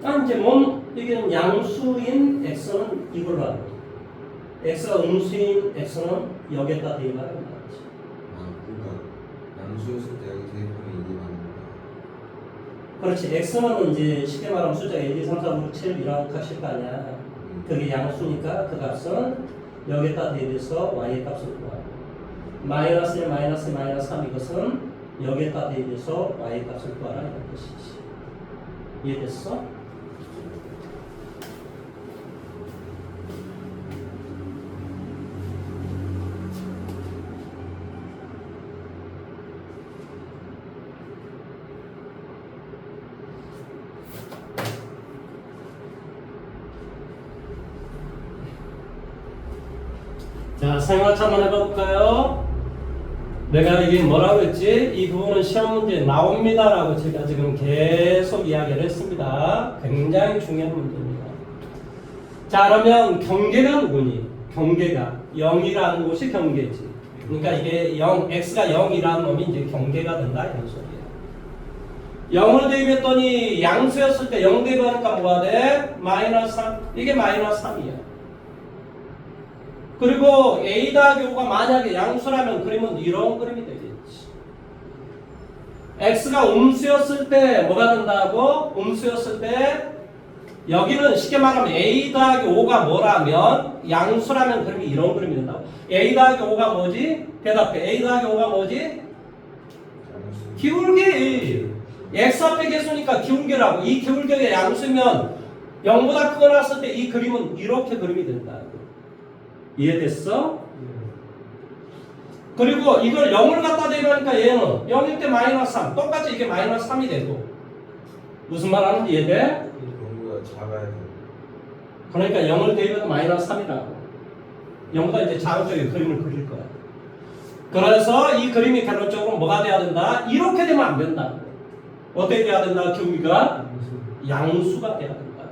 Speaker 1: 이제 이게 양수인 x는 이걸로 하는 거죠. x가 음수인 x는 여기에다 대입하는 거지.
Speaker 2: 아, 그러니까 양수였을 때 여기 대입하면 이게 맞는 거야.
Speaker 1: 그렇지. x는 이제 쉽게 말하면 숫자 1, 2, 3, 4, 5, 6, 7 이런 값일 거 아니야. 그게 양수니까 그 값은 여기에다 대입해서 y의 값을 구하고 마이너스 1, 마이너스 1, 마이너스 3 이것은 여기에다 대입해서 y의 값을 구하라 이런 뜻이지. 이해됐어? 자, 생활차 한번 해볼까요? 내가 이게 뭐라고 했지? 이 부분은 시험 문제에 나옵니다라고 제가 지금 계속 이야기를 했습니다. 굉장히 중요한 문제입니다. 자, 그러면 경계가 누구니? 경계가 0이라는 곳이 경계지. 그러니까 이게 0, x가 0이라는 놈이 이제 경계가 된다 이런 소리야. 0을 대입했더니 양수였을 때 0 대입하니까 뭐가 돼? 마이너스 3. 이게 마이너스 3이야. 그리고 a 더하기 5가 만약에 양수라면 그림은 이런 그림이 되겠지. x가 음수였을 때 뭐가 된다고? 음수였을 때 여기는 쉽게 말하면 a 더하기 5가 뭐라면 양수라면 그림이 이런 그림이 된다고. a 더하기 5가 뭐지? 대답해. a 더하기 5가 뭐지? 기울기. x 앞에 계수니까 기울기라고. 이 기울기가 양수면 0보다 크거나 했을 때 이 그림은 이렇게 그림이 된다고. 이해됐어? 그리고 이걸 0을 갖다 대입하니까 얘는 0일 때 마이너스 3 똑같이 이게 마이너스 3이 되고 무슨 말 하는지 이해돼?
Speaker 2: 0보다 작아야 돼.
Speaker 1: 그러니까 0을 대입해서 마이너스 3이라고 0보다 이제 작은 쪽에 그림을 그릴 거야. 그래서 이 그림이 결론적으로 뭐가 돼야 된다? 이렇게 되면 안 된다. 어떻게 돼야 된다? 기울기가 양수가 돼야 된다.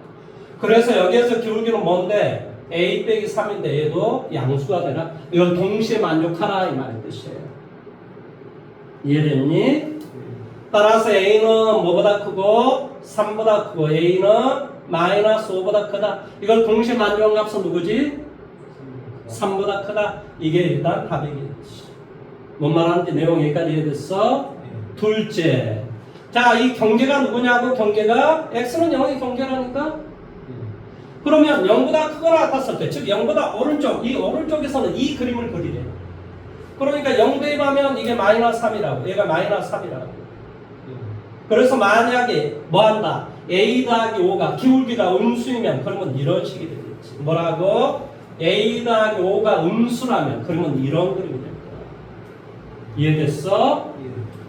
Speaker 1: 그래서 여기에서 기울기는 뭔데? a 빼기 3인데 얘도 양수가 되나? 이걸 동시에 만족하라 이 말의 뜻이에요. 이해됐니? 따라서 a는 뭐보다 크고 3보다 크고 a는 마이너스 5보다 크다. 이걸 동시에 만족한 값은 누구지? 3보다 크다. 이게 일단 답이겠지. 뭔 말하는지 내용 여기까지 이해됐어? 둘째, 자, 이 경계가 누구냐고? 경계가 x는 0이 경계라니까? 그러면 0보다 크거나 같았을 때, 즉 0보다 오른쪽, 이 오른쪽에서는 이 그림을 그리래. 그러니까 0 대입하면 이게 마이너스 3이라고. 얘가 마이너스 3이라고. 그래서 만약에 뭐한다? a 더하기 5가 기울기가 음수이면 그러면 이런 식이 되겠지. 뭐라고? a 더하기 5가 음수라면 그러면 이런 그림이 될 거야. 이해됐어?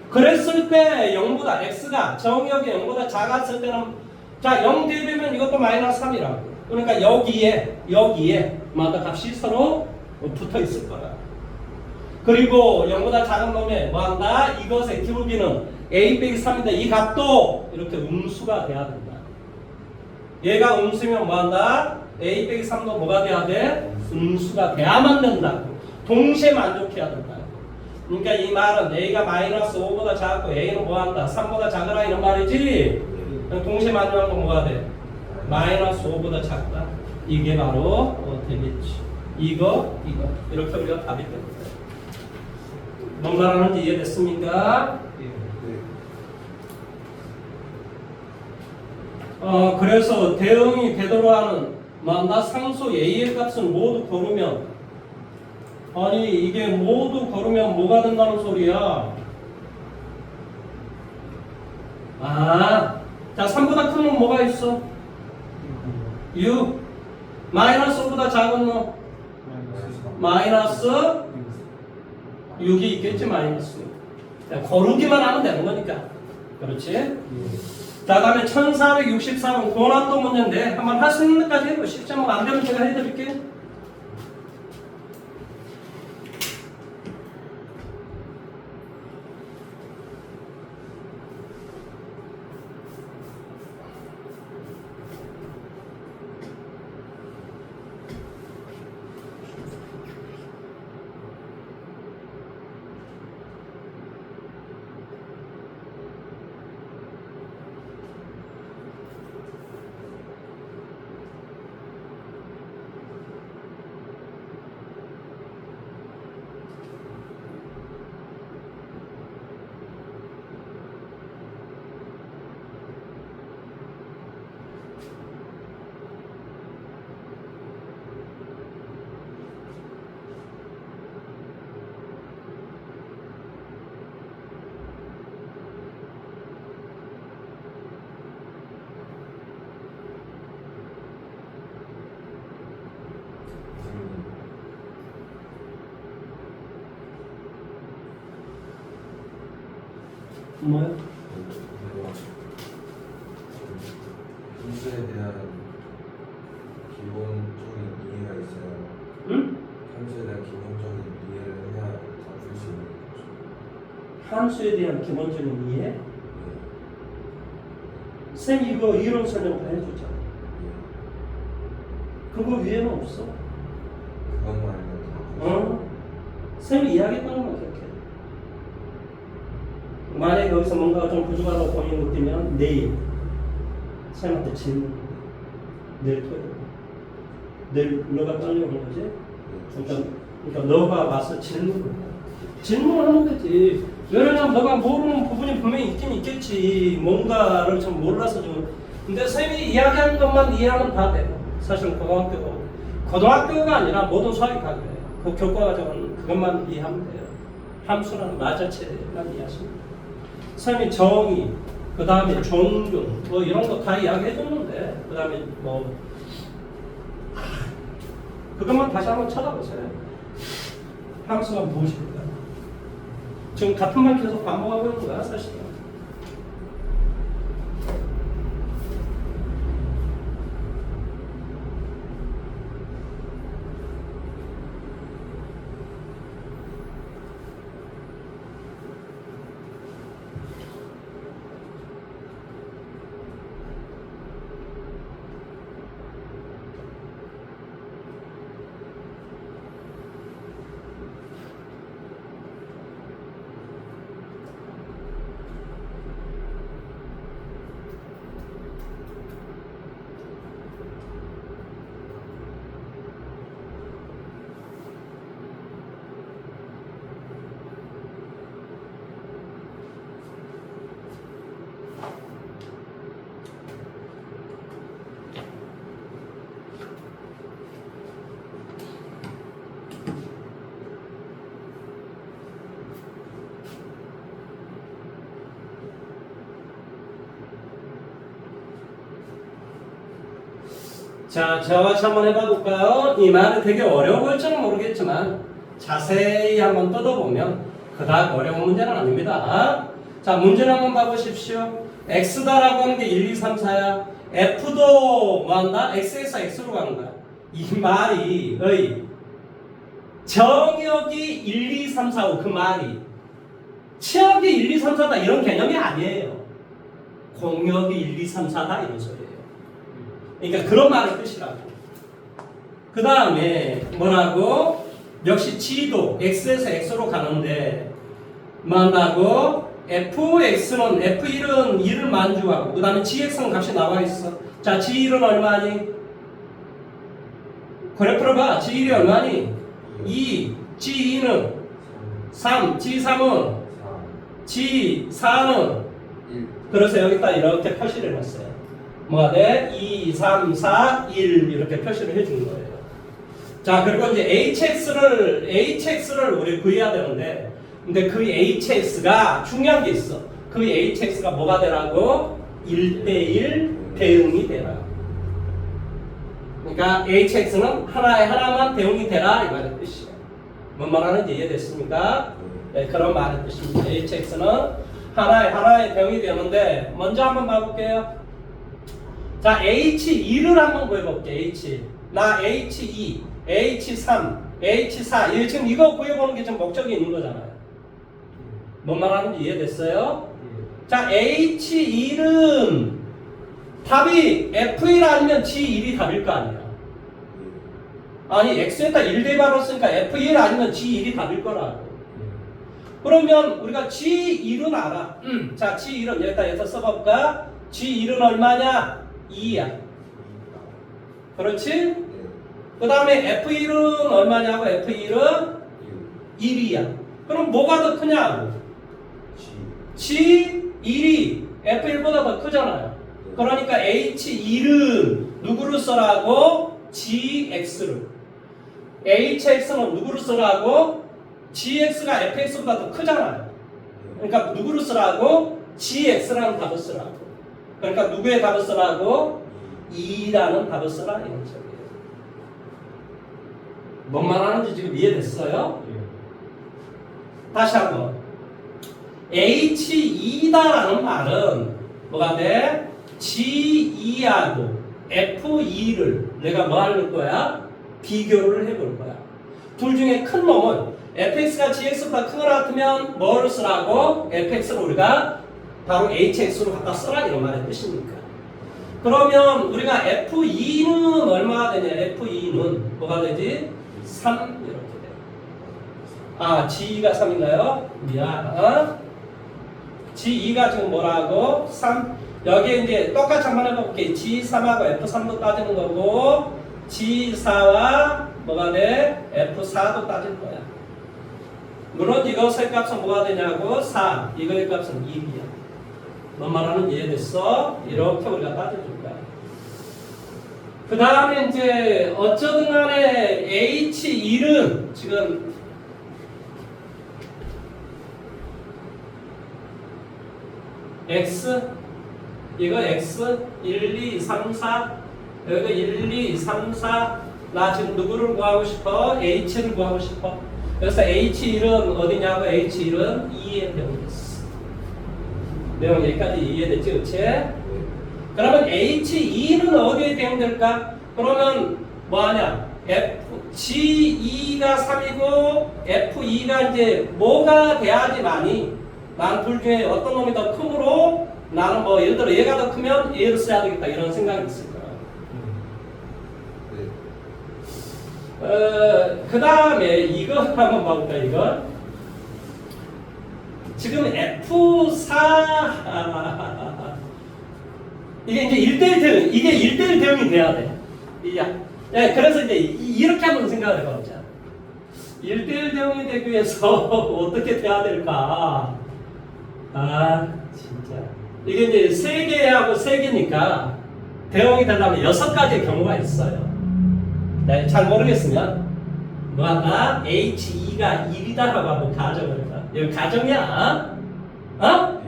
Speaker 1: 그랬을 때 0보다 x가 정역이 0보다 작았을 때는 자, 0 대입하면 이것도 마이너스 3이라고. 그러니까 여기에 마다 값이 서로 붙어 있을 거야. 그리고 0보다 작은 놈에 뭐한다? 이것의 기울기는 a 빼기 3인데 이 값도 이렇게 음수가 돼야 된다. 얘가 음수면 뭐한다? a 빼기 3도 뭐가 돼야 돼? 음수가 돼야만 된다고. 동시에 만족해야 된다. 그러니까 이 말은 a가 마이너스 5보다 작고 a는 뭐한다? 3보다 작으라 이런 말이지. 동시에 만족한 건 뭐가 돼? 마이너스 5보다 작다. 이게 바로 되겠지. 이거 이렇게 우리가 답이 됩니다. 뭔 말하는지 이해됐습니까? 그래서 대응이 되도록 하는 나 상수 a의 값은 모두 고르면 아니 이게 모두 고르면 뭐가 된다는 소리야? 자 3보다 큰 놈 뭐가 있어? 6 마이너스 5보다 작은 놈 마이너스 6이 있겠지. 마이너스 고르기만 하면 되는 거니까. 그렇지? 자, 다음에 1464번 고난도 문제인데 한번 할 수 있는 데까지 해보시죠. 뭐 안 되면 제가 해드릴게요. 뭐요?
Speaker 2: 함수에 대한 기본적인 이해가 있어야
Speaker 1: 응?
Speaker 2: 함수에 대한 기본적인 이해를 해야 다 풀 수 있는 거죠.
Speaker 1: 함수에 대한 기본적인 이해?
Speaker 2: 예.
Speaker 1: 쌤 이거 이론 설명 다 해줬잖아.
Speaker 2: 예.
Speaker 1: 그거 위에는 없어.
Speaker 2: 그것만 알면 다
Speaker 1: 쌤이 이야기했던 것만 기억해. 만약에 여기서 뭔가 좀 부족하다고 본인이 느끼면 내일 쌤한테 질문. 내일 토요일. 내일 너가 떨려오는 거지? 그러니까 너가 와서 질문을 하는 거지. 왜냐면 너가 모르는 부분이 분명히 있긴 있겠지. 뭔가를 좀 몰라서 좀. 근데 쌤이 이야기하는 것만 이해하면 다 돼요. 사실은 고등학교가 아니라 모든 수학이 다 그래요. 그 교과과정은 그것만 이해하면 돼요. 함수라는 말 자체만 이해하시면 돼요. 쌤이 정의, 그 다음에 종균, 뭐 이런 거 다 이야기해 줬는데, 그 다음에 뭐 그것만 다시 한번 찾아보세요. 함수가 무엇일까? 지금 같은 말 계속 반복하고 있는 거야, 사실은. 자, 저와 같이 한번 해봐 볼까요? 이 말이 되게 어려워 보일지는 모르겠지만 자세히 한번 뜯어보면 그다음 어려운 문제는 아닙니다. 자, 문제를 한번 봐보십시오. x다라고 하는 게 1, 2, 3, 4야. f도 뭐한다? x에서 x로 가는 거야. 이 말이 정역이 1, 2, 3, 4, 5 그 말이 치역이 1, 2, 3, 4다 이런 개념이 아니에요. 공역이 1, 2, 3, 4다 이런 소리예요. 그러니까 그런 말의 뜻이라고. 그 다음에 뭐라고? 역시 g도 x에서 x로 가는데 뭐 한다고? fx는 f1은 2를 만주하고 그 다음에 gx는 값이 나와 있어. 자, g1은 얼마니? 그래프를 봐. g1이 얼마니? 2, g2는 3, g3은
Speaker 2: 4,
Speaker 1: g4는
Speaker 2: 1.
Speaker 1: 그래서 여기다 이렇게 표시를 해놨어요. 뭐가 돼? 2, 3, 4, 1 이렇게 표시를 해준 거예요. 자, 그리고 이제 hx를 우리 구해야 되는데, 근데 그 hx가 중요한 게 있어. 그 hx가 뭐가 되라고? 1대1 대응이 되라. 그러니까 hx는 하나에 하나만 대응이 되라 이 말의 뜻이에요. 뭔 말하는지 이해됐습니까? 네, 그런 말의 뜻입니다. hx는 하나에 대응이 되는데 먼저 한번 봐볼게요. 자, H2를 한번 구해볼게. H. 나 H2, H3, H4. 지금 이거 구해보는 게 지금 목적이 있는 거잖아요. 뭔 말하는지 이해됐어요? 자, H1은 답이 F1 아니면 G1이 답일 거 아니야. 아니, X에다 1 대입하였으니까 F1 아니면 G1이 답일 거라고. 그러면 우리가 G1은 알아. 자, G1은 여기다 써볼까? G1은 얼마냐? 2야. 그렇지? 그 다음에 F1은 얼마냐고? F1은 1이야. 그럼 뭐가 더 크냐고? G1이 F1보다 더 크잖아요. 그러니까 H1은 누구를 써라고? GX를. HX는 누구를 쓰라고? GX가 FX보다 더 크잖아요. 그러니까 누구를 쓰라고? GX라는 답을 쓰라고. 그러니까 누구의 답을 쓰라고? 2라는 답을 쓰라 이런 소리예요. 뭔 말하는지 지금 이해됐어요? 다시 한번. H2다라는 말은 뭐가 돼? G2하고 F2를 내가 뭐 할 거야? 비교를 해볼 거야. 둘 중에 큰 놈은 fx가 gx보다 큰 거나 같으면 뭘 쓰라고? fx를 우리가 바로 hx로 갖다 쓰라 이런 말의 뜻입니까? 그러면 우리가 f2는 얼마가 되냐? f2는 뭐가 되지? 3 이렇게 돼. 아, g2가 3인가요? 미안. g2가 지금 뭐라고? 3. 여기에 이제 똑같이 한번 해볼게. g3하고 f3도 따지는 거고 g4와 뭐가 돼? f4도 따질 거야. 물론 이것의 값은 뭐가 되냐고? 4. 이거의 값은 2이야. 뭔 말하는지 이해됐어? 이렇게 우리가 따져줄 거야. 그 다음에 이제 어쩌든 간에 H1은 지금 X 이거 X 1, 2, 3, 4 여기가 1, 2, 3, 4 나 지금 누구를 구하고 싶어? H를 구하고 싶어. 그래서 H1은 어디냐고? H1은 2에 대응됐어. 내용 여기까지 이해됐지? 그치? 그러면 H2는 어디에 대응될까? 그러면 뭐하냐? G2가 3이고 F2가 이제 뭐가 돼야지만이 난 둘 중에 어떤 놈이 더 크므로 나는 뭐 예를 들어 얘가 더 크면 얘를 써야 되겠다 이런 생각이 있을 거야. 그 다음에 이거 한번 봐볼까 이거 지금 F4 이게 이제 1대1 대응 이게 1대1 대응이 돼야 돼. 예, 그래서 이제 이렇게 한번 생각을 해보자. 1대1 대응이 되기 위해서 어떻게 돼야 될까? 아 진짜 이게 이제 3개하고 3개니까 대응이 되려면 6가지의 경우가 있어요. 네, 잘 모르겠으면 뭐 한다? H2가 1이다라고 한번 가정을 해봐. 여기 가정이야. 어?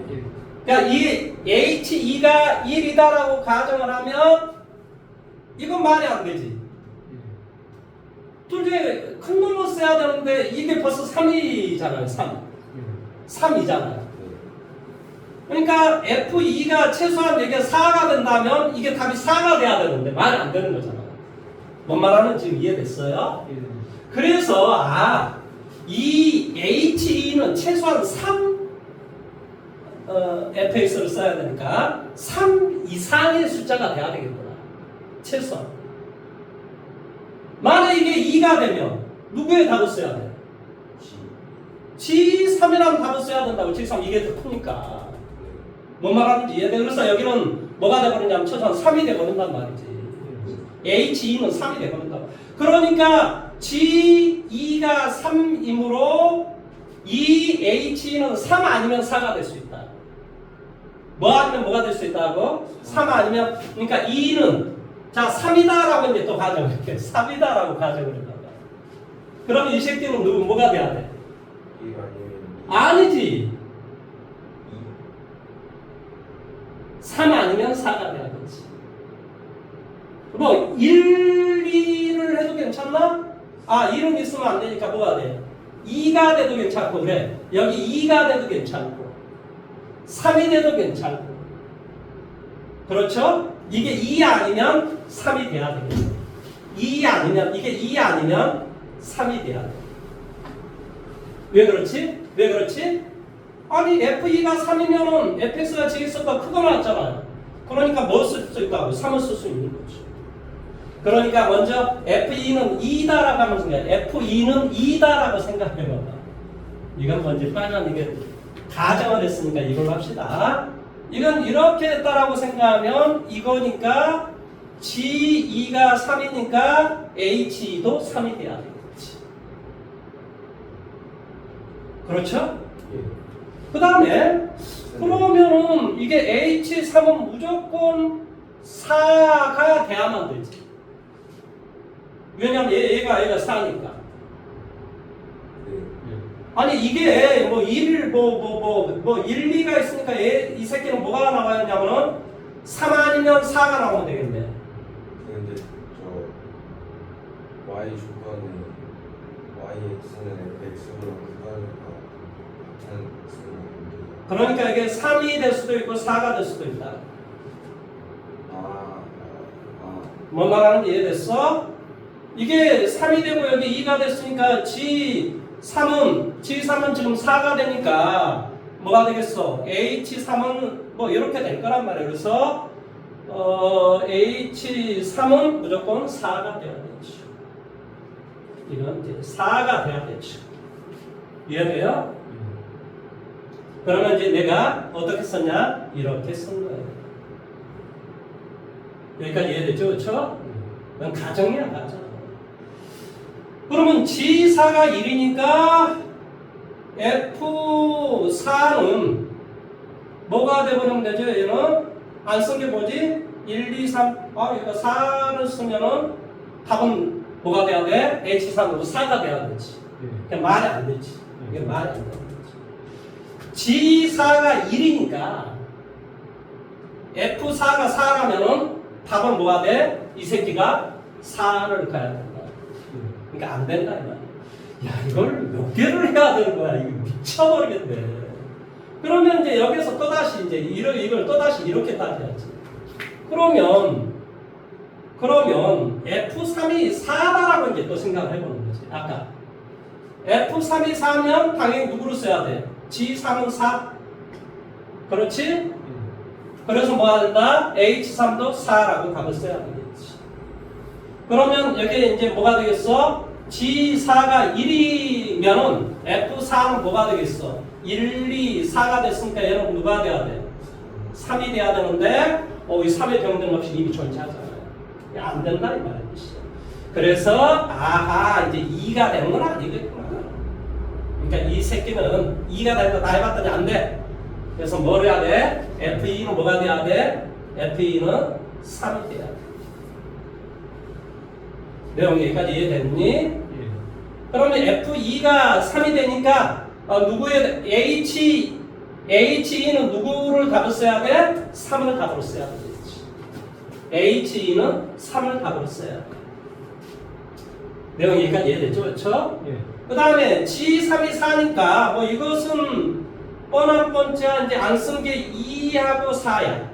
Speaker 1: 그러니까 이 H2가 1이다라고 가정을 하면 이건 말이 안 되지. 둘 중에 큰 놈을 써야 되는데 이게 벌써 3이잖아요. 3이잖아요. 그러니까 F2가 최소한 이게 4가 된다면 이게 답이 4가 돼야 되는데 말이 안 되는 거잖아. 뭔 말하는 지금 이해됐어요? 그래서 이 H2는 최소한 3 fx를 써야 되니까 3 이상의 숫자가 돼야 되겠구나. 최소한. 만약 이게 2가 되면 누구의 답을 써야 돼? G3이라는 답을 써야 된다고. G3 이게 더 크니까. 뭔 말하는지 이해돼? 그래서 여기는 뭐가 돼버리냐면 최소한 3이 돼버린단 말이지. H2는 3이 돼버린다. 그러니까 G2가 3이므로 이 H2는 3 아니면 4가 될 수 있다. 뭐 아니면 뭐가 될 수 있다고? 3 아니면 그러니까 2는 자 3이다라고 이제 또 가정을 해. 3이다라고 가정을 해봐. 그러면 이 새끼는 뭐가 돼야 돼?
Speaker 2: 2가 아니면
Speaker 1: 아니지. 3 아니면 4가 돼야 되지. 뭐 1, 2를 해도 괜찮나? 1은 있으면 안 되니까 뭐가 돼? 2가 돼도 괜찮고 그래. 여기 2가 돼도 괜찮고 3이 돼도 괜찮고 그렇죠? 이게 2 아니면 3이 돼야 되겠죠. 2 아니면 이게 2 아니면 3이 돼야 돼. 왜 그렇지? 왜 그렇지? 아니 F2가 3이면은 fx가 gx보다 크거나 했잖아요. 그러니까 뭘 쓸 수 있다고? 3을 쓸 수 있는 거죠. 그러니까 먼저 F2는 2다라고 하면 생각해. F2는 2다라고 생각해봐봐. 이건 먼저 빨간 이게 가정을 했으니까 이걸 합시다. 이건 이렇게 됐다라고 생각하면 이거니까 G2가 3이니까 H2도 3이 돼야 되겠지. 그렇죠? 그 다음에 그러면은 이게 H3은 무조건 4가 돼야만 되지. 왜냐면 얘가 4니까. 아니 이게 뭐 1, 1, 2가 있으니까 이 새끼는 뭐가 나와야 하냐면은 3 아니면 4가 나오면 되겠네.
Speaker 2: 근데 저 y 조건은 yx는 fx보다 크다니까 같은 x가
Speaker 1: 그러니까 이게 3이 될 수도 있고 4가 될 수도 있다. 뭔 말하는지 이해됐어? 이게 3이 되고 여기 2가 됐으니까 G3은 지금 4가 되니까 뭐가 되겠어? H3은 뭐 이렇게 될 거란 말이에요. 그래서 H3은 무조건 4가 돼야 되죠. 이건 이제 4가 돼야 되죠. 이해돼요? 그러면 이제 내가 어떻게 썼냐? 이렇게 쓴 거예요. 여기까지 이해됐죠? 그렇죠? 그건 가정이야, 가정. 그러면 G4가 1이니까 F4는 뭐가 되버리면 되죠? 얘는 안 쓴 게 뭐지? 1, 2, 3. 이거 4를 쓰면은 답은 뭐가 돼야 돼? H3으로 4가 돼야 되지. 그냥 말이 안 되지. 이게 말이 안 되지. G4가 1이니까 F4가 4라면은 답은 뭐가 돼? 이 새끼가 4를 가야 된다. 그러니까 안 된다 이 말이야. 야, 이걸 몇 개를 해야 되는 거야? 이거 미쳐버리겠네. 그러면 이제 여기서 또다시 이제 이걸 또다시 이렇게 따져야지. 그러면 F3이 4다라고 이제 또 생각을 해보는 거지. 아까 F3이 4면 당연히 누구를 써야 돼? G3은 4. 그렇지? 그래서 뭐 한다? H3도 4라고 답을 써야 되겠지. 그러면 여기 이제 뭐가 되겠어? G4가 1이면은 F4는 뭐가 되겠어? 1, 2, 4가 됐으니까 얘는 누가 돼야 돼? 3이 돼야 되는데 이 3의 병렬 없이 이미 존재하잖아요. 안 된다 이 말이지. 그래서 이제 2가 되는 건 아니겠구나. 그러니까 이 새끼는 2가 되는 거 다 해봤더니 안 돼. 그래서 뭘 해야 돼? F2는 뭐가 돼야 돼? F2는 3이 돼야 돼. 내용 여기까지 이해됐니? 그러면 F2가 3이 되니까 누구의 H2는 누구를 답을 써야 돼? 3을 답으로 써야 되겠지. H2는 3을 답으로 써야 돼. 내용 여기까지 이해됐죠? 그렇죠? 그 다음에 G3이 4니까 뭐 이것은 뻔한 번째 이제 안 쓴 게 2하고 4야.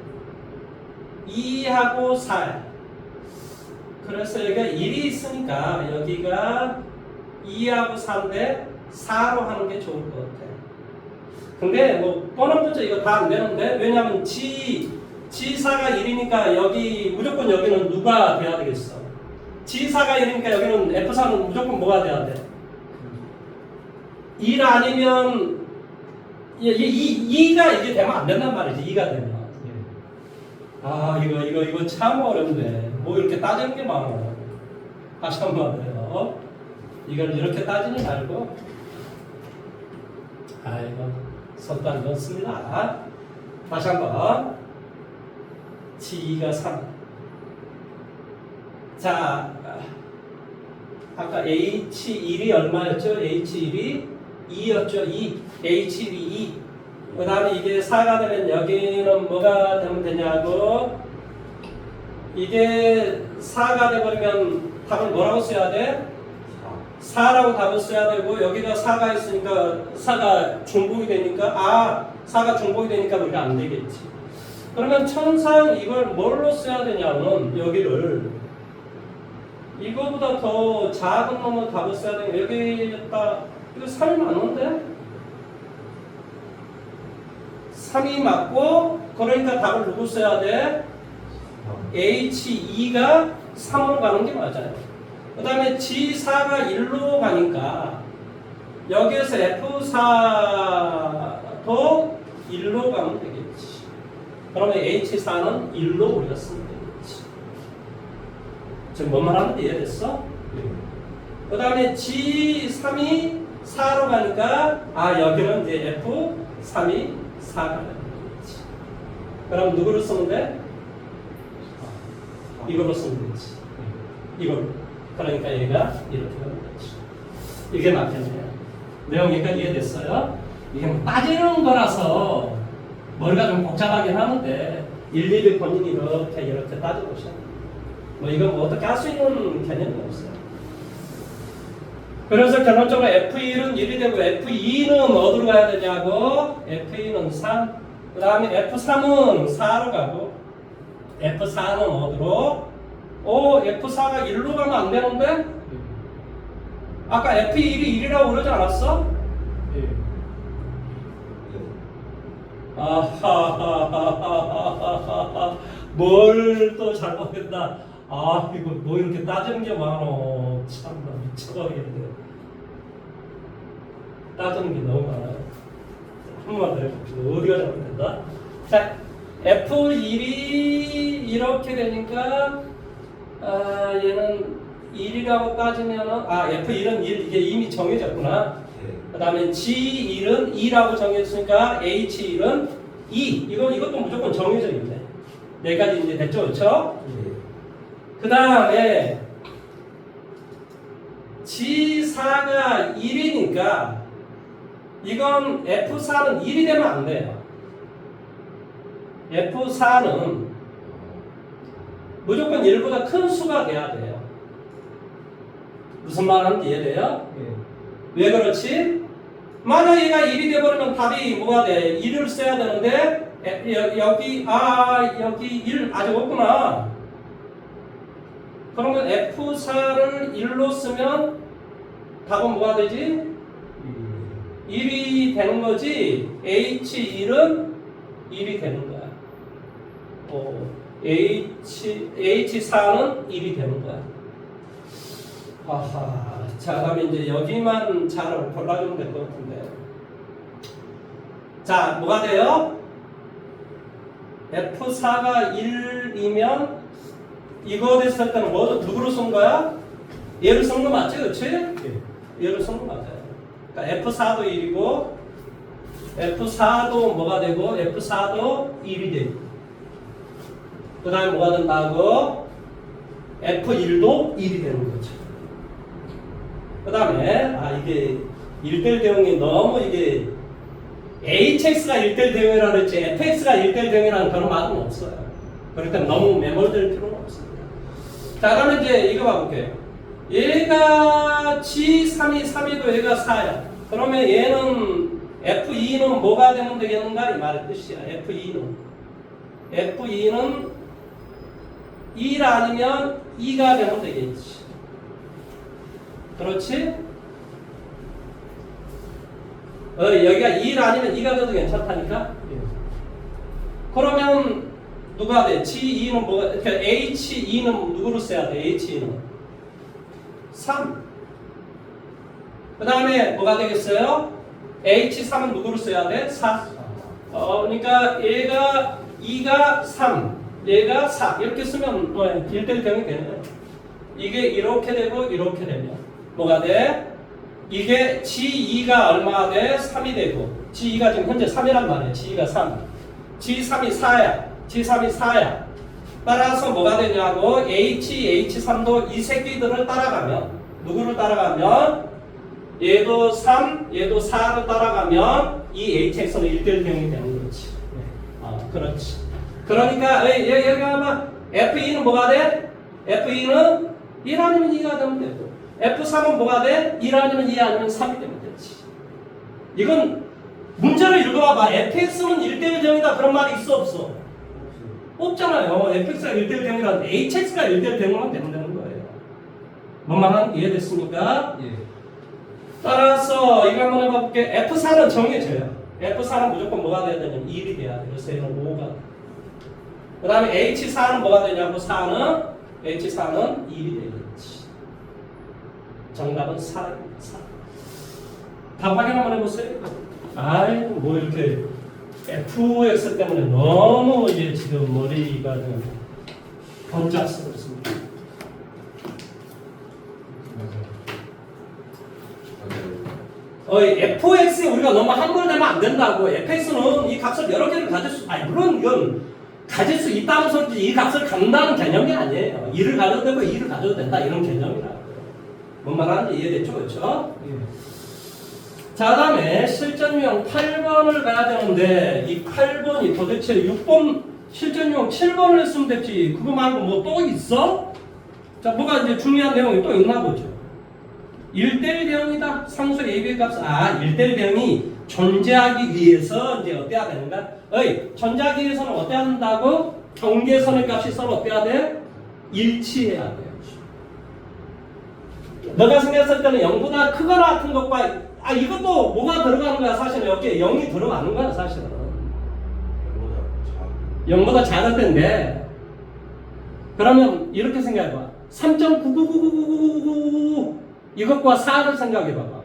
Speaker 1: 2하고 4야. 그래서 여기가 1이 있으니까 여기가 2하고 4인데 4로 하는 게 좋을 것 같아. 근데 뭐 뻔한 번째 이거 다 안 되는데 왜냐면 G4가 1이니까 여기 무조건 여기는 누가 돼야 되겠어? G4가 1이니까 여기는 F4는 무조건 뭐가 돼야 돼? 1 아니면 2가 이게 되면 안 된단 말이지. 2가 되면. 이거 참 어렵네. 뭐 이렇게 따지는 게 많아. 다시 한번 해요. 이걸 이렇게 따지지 말고. 이거 속단 넣습니다. 다시 한번. G가 3. 자, 아까 H1이 얼마였죠? H1이 2였죠? 2. H1이 2. 그 다음에 이게 4가 되면 여기는 뭐가 되면 되냐고. 이게 4가 되버리면 답을 뭐라고 써야 돼? 4라고 답을 써야 되고 여기가 4가 있으니까 4가 중복이 되니까 4가 중복이 되니까 우리가 안 되겠지. 그러면 천상 이걸 뭘로 써야 되냐면 여기를 이거보다 더 작은 놈으로 답을 써야 되니까 여기에다 이거 3이 맞는데? 3이 맞고 그러니까 답을 누구 써야 돼? H2가 3으로 가는 게 맞아요. 그 다음에 G4가 1로 가니까 여기에서 F4도 1로 가면 되겠지. 그러면 H4는 1로 우리가 쓰면 되겠지. 지금 뭔 말하는지 이해됐어? 그 다음에 G3이 4로 가니까 여기는 이제 F3이 4가 되겠지. 그럼 누구를 쓰면 돼? 이걸로 쓰면 되지. 이걸로. 그러니까 얘가 이렇게 가면 되지. 이게 맞겠네요. 내용 여기까지 이해됐어요? 이게 뭐 따지는 거라서 머리가 좀 복잡하긴 하는데 일일이 본인이 이렇게 따져보셔야 돼요. 뭐 이건 뭐 어떻게 할 수 있는 개념이 없어요. 그래서 결론적으로 F1은 1이 되고 F2는 어디로 가야 되냐고? F2는 3. 그 다음에 F3은 4로 가고 F4는 어디로? F4가 1로 가면 안 되는데? 아까 F1이 1이라고 그러지 않았어?
Speaker 3: 예.
Speaker 1: 아하하하하하하 뭘 또 잘못했나? 아 이거 뭐 이렇게 따지는 게 많어. 참나 미쳐버리겠네. 따지는 게 너무 많아요. 한 번만 더 해봅시다. 어디가 잘못됐다? 자, F1이 이렇게 되니까 얘는 1이라고 따지면은 F1은 1 이게 이미 정해졌구나. 그 다음에 G1은 2라고 정했으니까 H1은 2. 이것도 무조건 정해져 있네. 여기까지 이제 됐죠, 그렇죠? 그 다음에 G4가 1이니까 이건 F4는 1이 되면 안 돼요. F4는 무조건 1보다 큰 수가 돼야 돼요. 무슨 말 하는지 이해돼요?
Speaker 3: 예.
Speaker 1: 왜 그렇지? 만약 얘가 1이 돼버리면 답이 뭐가 돼? 1을 써야 되는데 여기 1 아직 없구나. 그러면 F4를 1로 쓰면 답은 뭐가 되지? 1이 되는 거지. H1은 1이 되는 거야. H4는 1이 되는 거야. 아하. 자, 그럼 이제 여기만 잘 골라주면 될 것 같은데. 자, 뭐가 돼요? F4가 1이면 이거 됐을 때는 누구로 쓴 거야? 얘를 쓴 거 맞지? 그치?
Speaker 3: 예.
Speaker 1: 얘를 쓴 거 맞아요. 그러니까 F4도 1이고 F4도 뭐가 되고 F4도 1이 되고 그 다음에 뭐가 된다고? F1도 1이 되는 거죠. 그 다음에 이게 1대1 대응이 너무 이게 HX가 1대1 대응이라고 했지 FX가 1대1 대응이라는 그런 말은 없어요. 그렇기 때문에 너무 매몰될 필요는 없습니다. 자, 그러면 이제 이거 봐볼게요. 얘가 G3이 3이고 얘가 4야. 그러면 얘는 F2는 뭐가 되면 되겠는가? 이 말의 뜻이야. F2는 1 아니면 2가 되면 되겠지. 그렇지? 여기가 1 아니면 2가 돼도 괜찮다니까?
Speaker 3: 예.
Speaker 1: 그러면 누가 돼? G2는 뭐가, 그러니까 H2는 누구로 써야 돼? H2는 3. 그 다음에 뭐가 되겠어요? H3은 누구로 써야 돼? 4. 그러니까 얘가 2가 3, 얘가 4 이렇게 쓰면 1대1 대응이 되네요. 이게 이렇게 되고 이렇게 되면 뭐가 돼? 이게 G2가 얼마가 돼? 3이 되고 G2가 지금 현재 3이란 말이에요. G2가 3. G3이 4야. G3이 4야. 따라서 뭐가 되냐고 H3도 이 새끼들을 따라가면 누구를 따라가면 얘도 3, 얘도 4를 따라가면 이 HX는 1대1 대응이 되는 거지. 그렇지. 그러니까 여기 아마 F2는 뭐가 돼? F2는 1 아니면 2가 되면 되고 F3은 뭐가 돼? 1 아니면 2 아니면 3이 되면 되지. 이건 문제를 읽어봐봐. FX는 1대1 대응이다 그런 말이 있어 없어? 없잖아요. FX가 1대1 대응이라는데 HX가 1대1 대응만 되면 되는 거예요. 뭔 말하는지 이해됐습니까?
Speaker 3: 예.
Speaker 1: 따라서 이거 한번 해볼게. F4는 정해져요. F4는 무조건 뭐가 돼야 되냐면 1이 돼야 돼요. 그래서 얘는 5가. 그 다음에 H4는 뭐가 되냐고 H4는 1이 되겠지. 정답은 4입니다. 4. 답 확인 한번 해보세요. 아이고 뭐 이렇게 FX 때문에 너무 이게 지금 머리가 좀 번잡스럽습니다. FX에 우리가 너무 함몰되면 안 된다고. FX는 이 값을 여러 개를 가질 수, 물론 이건 가질 수 있다는 소리지 이 값을 갖는다는 개념이 아니에요. 1을 가져도 되고 2를 가져도 된다 이런 개념이라고요. 뭔 말하는지 이해됐죠? 그렇죠?
Speaker 3: 예.
Speaker 1: 자, 다음에 실전 유형 8번을 가야 되는데 이 8번이 도대체 6번 실전 유형 7번을 했으면 됐지. 그거 말고 뭐 또 있어? 자, 뭐가 이제 중요한 내용이 또 있나 보죠. 1대1 대응이다. 상수 AB의 값은 1대1 대응이 존재하기 위해서 이제 어때야 되는가? 존재하기 위해서는 어때야 된다고? 경계선의 값이 서로 어때야 돼? 일치해야 돼요. 너가 생각했을 때는 0보다 크거나 같은 것과 이것도 뭐가 들어가는 거야? 사실은 여기에 0이 들어가는 거야 사실은. 0보다 작을 텐데 그러면 이렇게 생각해봐. 3.99999 이것과 4를 생각해봐봐.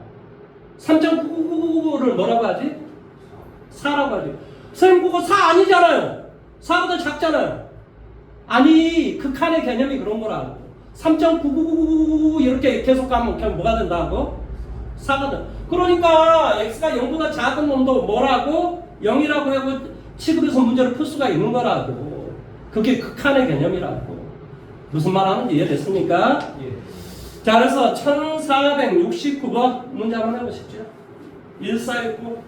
Speaker 1: 3.999를 뭐라고 하지? 4라고 하지. 선생님 그거 4 아니잖아요. 4보다 작잖아요. 아니 극한의 개념이 그런 거라고. 3.999 이렇게 계속 가면 그냥 뭐가 된다고? 4가 돼. 그러니까 x가 0보다 작은 놈도 뭐라고? 0이라고 하고 치부해서 문제를 풀 수가 있는 거라고. 그게 극한의 개념이라고. 무슨 말 하는지 이해됐습니까?
Speaker 2: 예.
Speaker 1: 자, 그래서 1469번 문제 한번 해보시죠. 1469.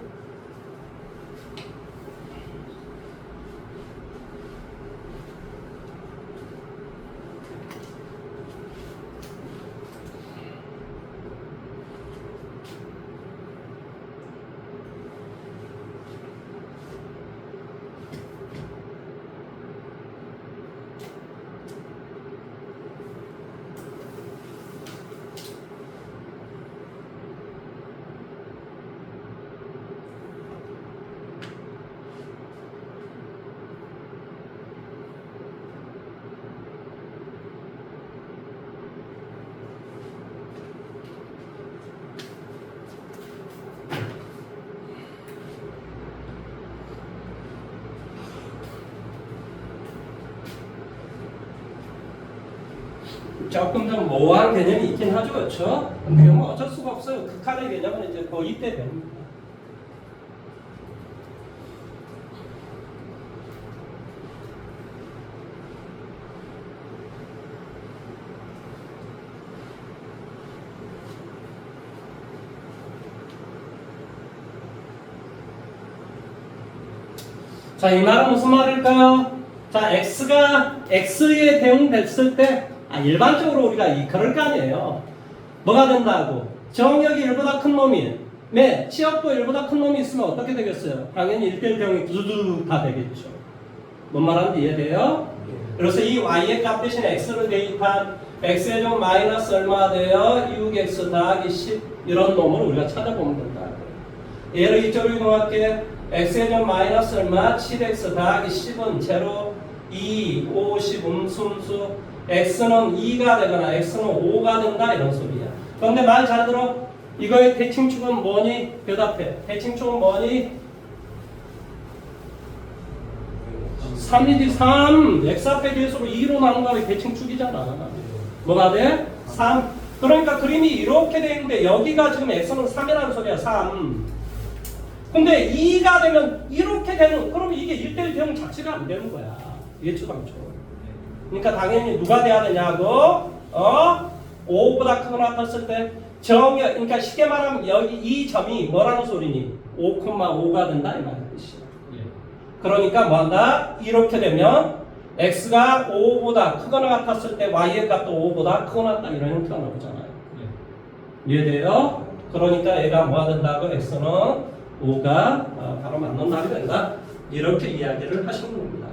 Speaker 1: 조금 좀 모호한 개념이 있긴 하죠, 그렇죠? 근데 뭐 어쩔 수가 없어요. 극한의 개념은 이제 거의 때 됩니다. 자, 이 말은 무슨 말일까요? 자, x가 x에 대응됐을 때 일반적으로 우리가 그럴 거 아니에요. 뭐가 된다고? 정역이 1보다 큰 놈이 치역도 1보다 큰 놈이 있으면 어떻게 되겠어요? 당연히 1대1 대응이 두두두 다 되겠죠. 뭔 말하는지 이해돼요? 그래서 이 y의 값 대신에 x를 대입한 x의 좀 마이너스 얼마 돼요? 6x 더하기 10 이런 놈을 우리가 찾아보면 된다. 얘를 이쪽으로 이동할게. x의 점 마이너스 얼마? 7x 더하기 10은 제로 2, 50 음수음수 x는 2가 되거나 x는 5가 된다 이런 소리야. 그런데 말 잘 들어. 이거의 대칭축은 뭐니? 대답해. 대칭축은 뭐니? 3이지 3. x 앞에 계수로 2로 나눈 거의 대칭축이잖아. 뭐가 돼? 3. 그러니까 그림이 이렇게 돼 있는데 여기가 지금 x는 3이라는 소리야. 3. 근데 2가 되면 이렇게 되는, 그러면 이게 1대1 대응 자체가 안 되는 거야. 예측방초. 그러니까 당연히 누가 돼야 되냐고? 5보다 크거나 같았을 때 그러니까 쉽게 말하면 여기 이 점이 뭐라는 소리니? 5,5가 된다 이 말이야. 그러니까 뭐한다? 이렇게 되면 x가 5보다 크거나 같았을 때 y의 값도 5보다 크거나 같다 이런 형태가 나오잖아요. 이해돼요? 그러니까 얘가 뭐가 된다고? x는 5가 바로 맞는 말이 된다. 이렇게 이야기를 하시는 겁니다.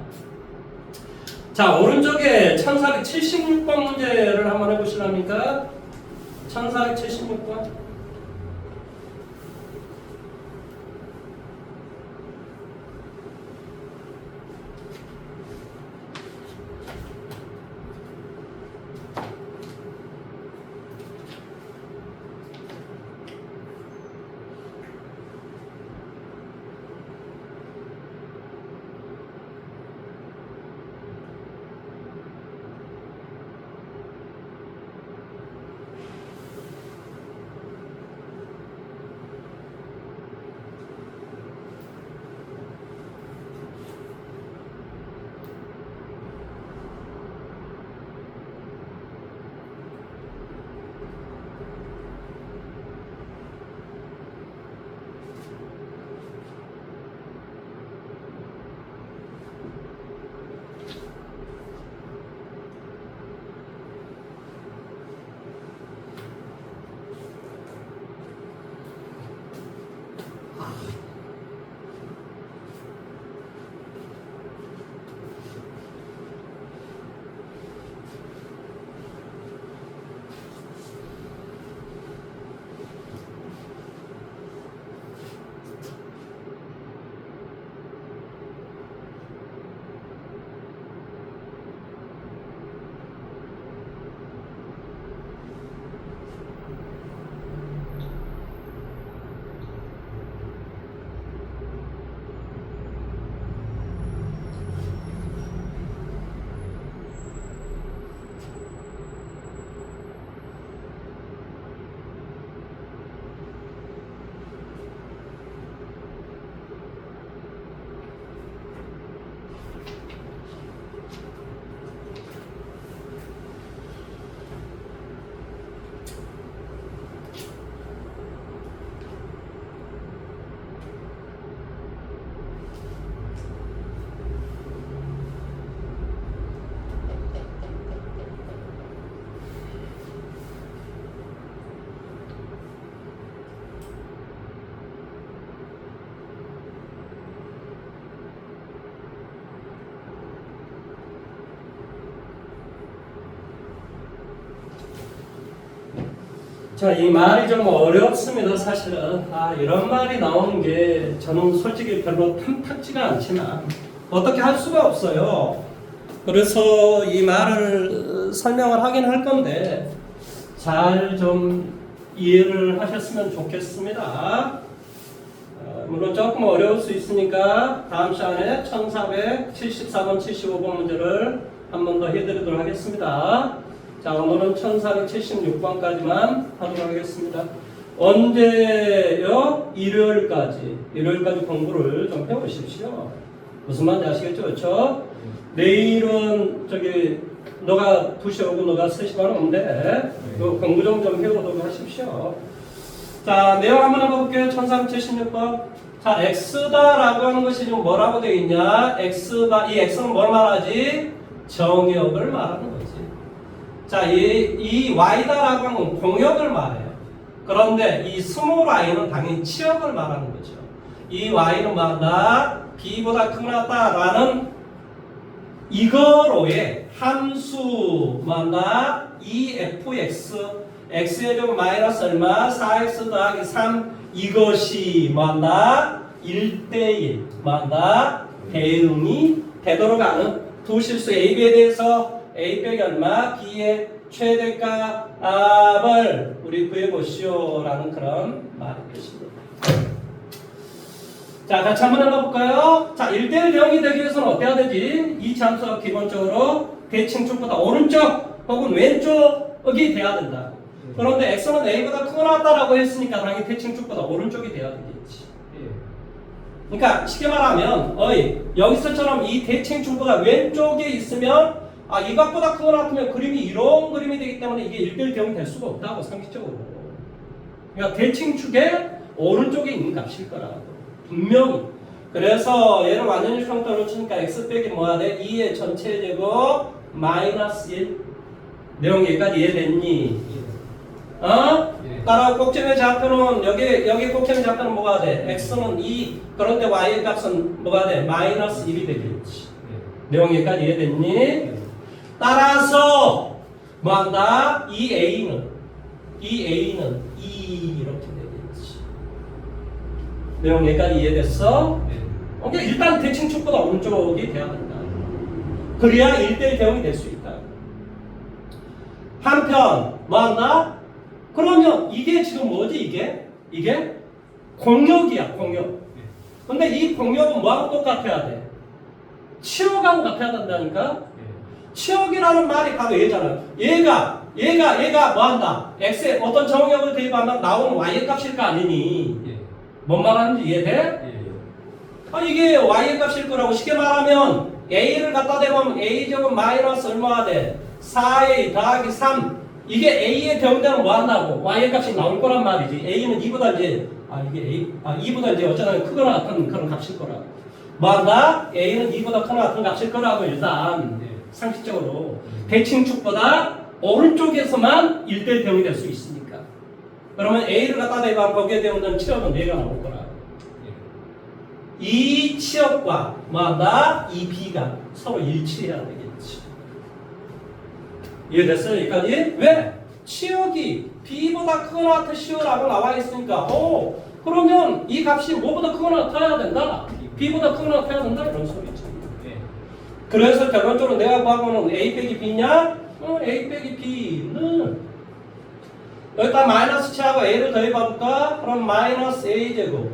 Speaker 1: 자, 오른쪽에 1476번 문제를 한번 해보시랍니까? 1476번. 자, 이 말이 좀 어렵습니다, 사실은. 이런 말이 나오는 게 저는 솔직히 별로 탐탁지가 않지만 어떻게 할 수가 없어요. 그래서 이 말을 설명을 하긴 할 건데 잘 좀 이해를 하셨으면 좋겠습니다. 물론 조금 어려울 수 있으니까 다음 시간에 1474번, 75번 문제를 한 번 더 해드리도록 하겠습니다. 자, 오늘은 1476번까지만 하도록 하겠습니다. 언제요? 일요일까지 공부를 좀 해보십시오. 무슨 말인지 아시겠죠? 그렇죠? 내일은 너가 2시에 오고 너가 3시 반에 오는데 공부 좀 해보도록 하십시오. 자, 내용 한번 해볼게요. 1476번. 자, x다라고 하는 것이 지금 뭐라고 되어 있냐? x다, 이 x는 뭘 말하지? 정역을 말하는 거지. 자, 이 y다라고 하는 건 공역을 말해요. 그런데 이 스몰 y는 당연히 치역을 말하는 거죠. 이 y는 뭐다? b보다 크다라는 이거로의 함수 뭐다? fx x의 제곱 마이너스 얼마? 4x 더하기 3 이것이 뭐다? 1대1 뭐다? 대응이 되도록 하는 두 실수 A, B에 대해서 A 빼기 얼마? B의 최대값을 우리 구해보시오 라는 그런 말이 되십니다. 자, 같이 한번 해볼까요? 자, 1대1 대응이 되기 위해서는 어때야 되지? 이 함수가 기본적으로 대칭축보다 오른쪽 혹은 왼쪽이 돼야 된다. 그런데 x는 a보다 크다라고 했으니까 당연히 대칭축보다 오른쪽이 돼야 되겠지. 그러니까 쉽게 말하면 여기서처럼 이 대칭축보다 왼쪽에 있으면 이것보다 크거나 같으면 그림이 이런 그림이 되기 때문에 이게 1대1 대응이 될 수가 없다고 상식적으로. 그러니까 대칭축의 오른쪽에 있는 값일 거라고 분명히. 그래서 얘를 완전히 평가로 치니까 x 빼기 뭐야 돼? 2의 전체 제곱 마이너스 1. 내용 여기까지 이해됐니? 따라 꼭지의 좌표는 여기 꼭지의 좌표는 뭐가 돼? x는 2. 그런데 y의 값은 뭐가 돼? 마이너스 1이 되겠지. 내용 여기까지 이해됐니? 따라서 뭐한다? 이 a는 2 이렇게 되겠지. 내용 여기까지 이해됐어? 그러니까 일단 대칭축보다 오른쪽이 돼야 된다. 그래야 1대1 대응이 될 수 있다. 한편 뭐한다? 그러면 이게 지금 뭐지? 이게 공역이야, 공역. 근데 이 공역은 뭐하고 똑같아야 돼? 치역하고 같아야 된다니까? 치역이라는 말이 바로 얘잖아요. 얘가 뭐한다? x에 어떤 정역을 대입하면 나오는 y의 값일 거 아니니? 뭔 말하는지 이해돼? 이게 y의 값일 거라고 쉽게 말하면 a를 갖다 대보면 a제곱 마이너스 얼마가 돼? 4a 더하기 3 이게 a의 대응되는 뭐 한다고? y의 값이 나올 거란 말이지. a는 2보다 이제 이게 2보다 이제 어쩌나 크거나 같은 그런 값일 거라고. 뭐 한다? a는 2보다 크거나 같은 값일 거라고 일단 상식적으로 대칭축보다 오른쪽에서만 1대1 대응이 될 수 있으니까. 그러면 a를 갖다 대면 거기에 대응되는 치역은 4가 나올 거라. 이 치역과 뭐 한다? 이 b가 서로 일치해야 되겠지. 이해됐어요? 여기까지? 왜? 치역이 b보다 크거나 같으시오라고 나와 있으니까 그러면 이 값이 뭐보다 크거나 같아야 된다? b보다 크거나 같아야 된다? 이런 소리죠. 그래서 결론적으로 내가 구하고는 a 빼기 b냐? a 빼기 b는 여기다 마이너스 치하고 a를 더해봐볼까? 그럼 마이너스 a제곱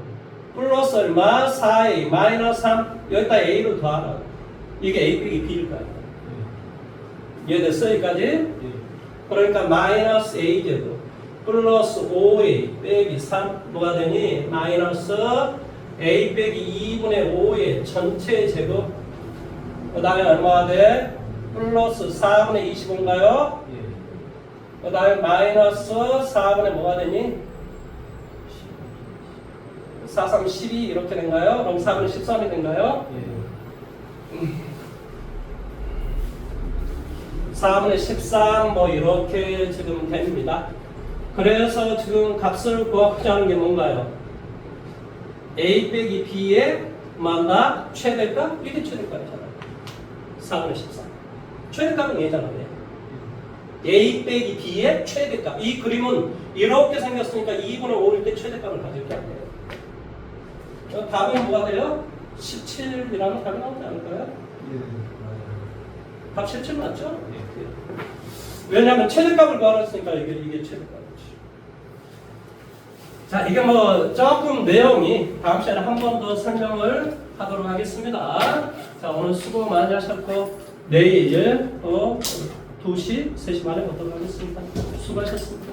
Speaker 1: 플러스 얼마? 4a 마이너스 3 여기다 a를 더하라. 이게 a 빼기 b일 거야. 이해됐어? 여기까지? 그러니까 마이너스 a제곱 플러스 5a 빼기 3 뭐가 되니? 마이너스 a 빼기 2분의 5의 전체 제곱 그 다음에 얼마가 돼? 플러스 4분의 25인가요? 그 다음에 마이너스 4분의 뭐가 되니? 4, 3, 12 이렇게 된가요? 그럼 4분의 13이 된가요? 4분의 13 뭐 이렇게 지금 됩니다. 그래서 지금 값을 구하고자 하는 게 뭔가요? a 빼기 b의 만나 최대값? 이게 최대값이잖아요. 4분의 13 최대값은 얘잖아요. A 빼기 B의 최대값. 이 그림은 이렇게 생겼으니까 2분의 5일 때 최대값을 가질 게 아니에요. 답은 뭐가 돼요? 17이라는 답이 나오지 않을까요?
Speaker 2: 예, 맞아요.
Speaker 1: 답 17 맞죠? 왜냐하면 최대값을 구하랬으니까 이게 최대값이지. 자, 이게 뭐 조금 내용이 다음 시간에 한 번 더 설명을 하도록 하겠습니다. 자, 오늘 수고 많이 하셨고 내일 2시, 3시 반에 보도록 하겠습니다. 수고하셨습니다.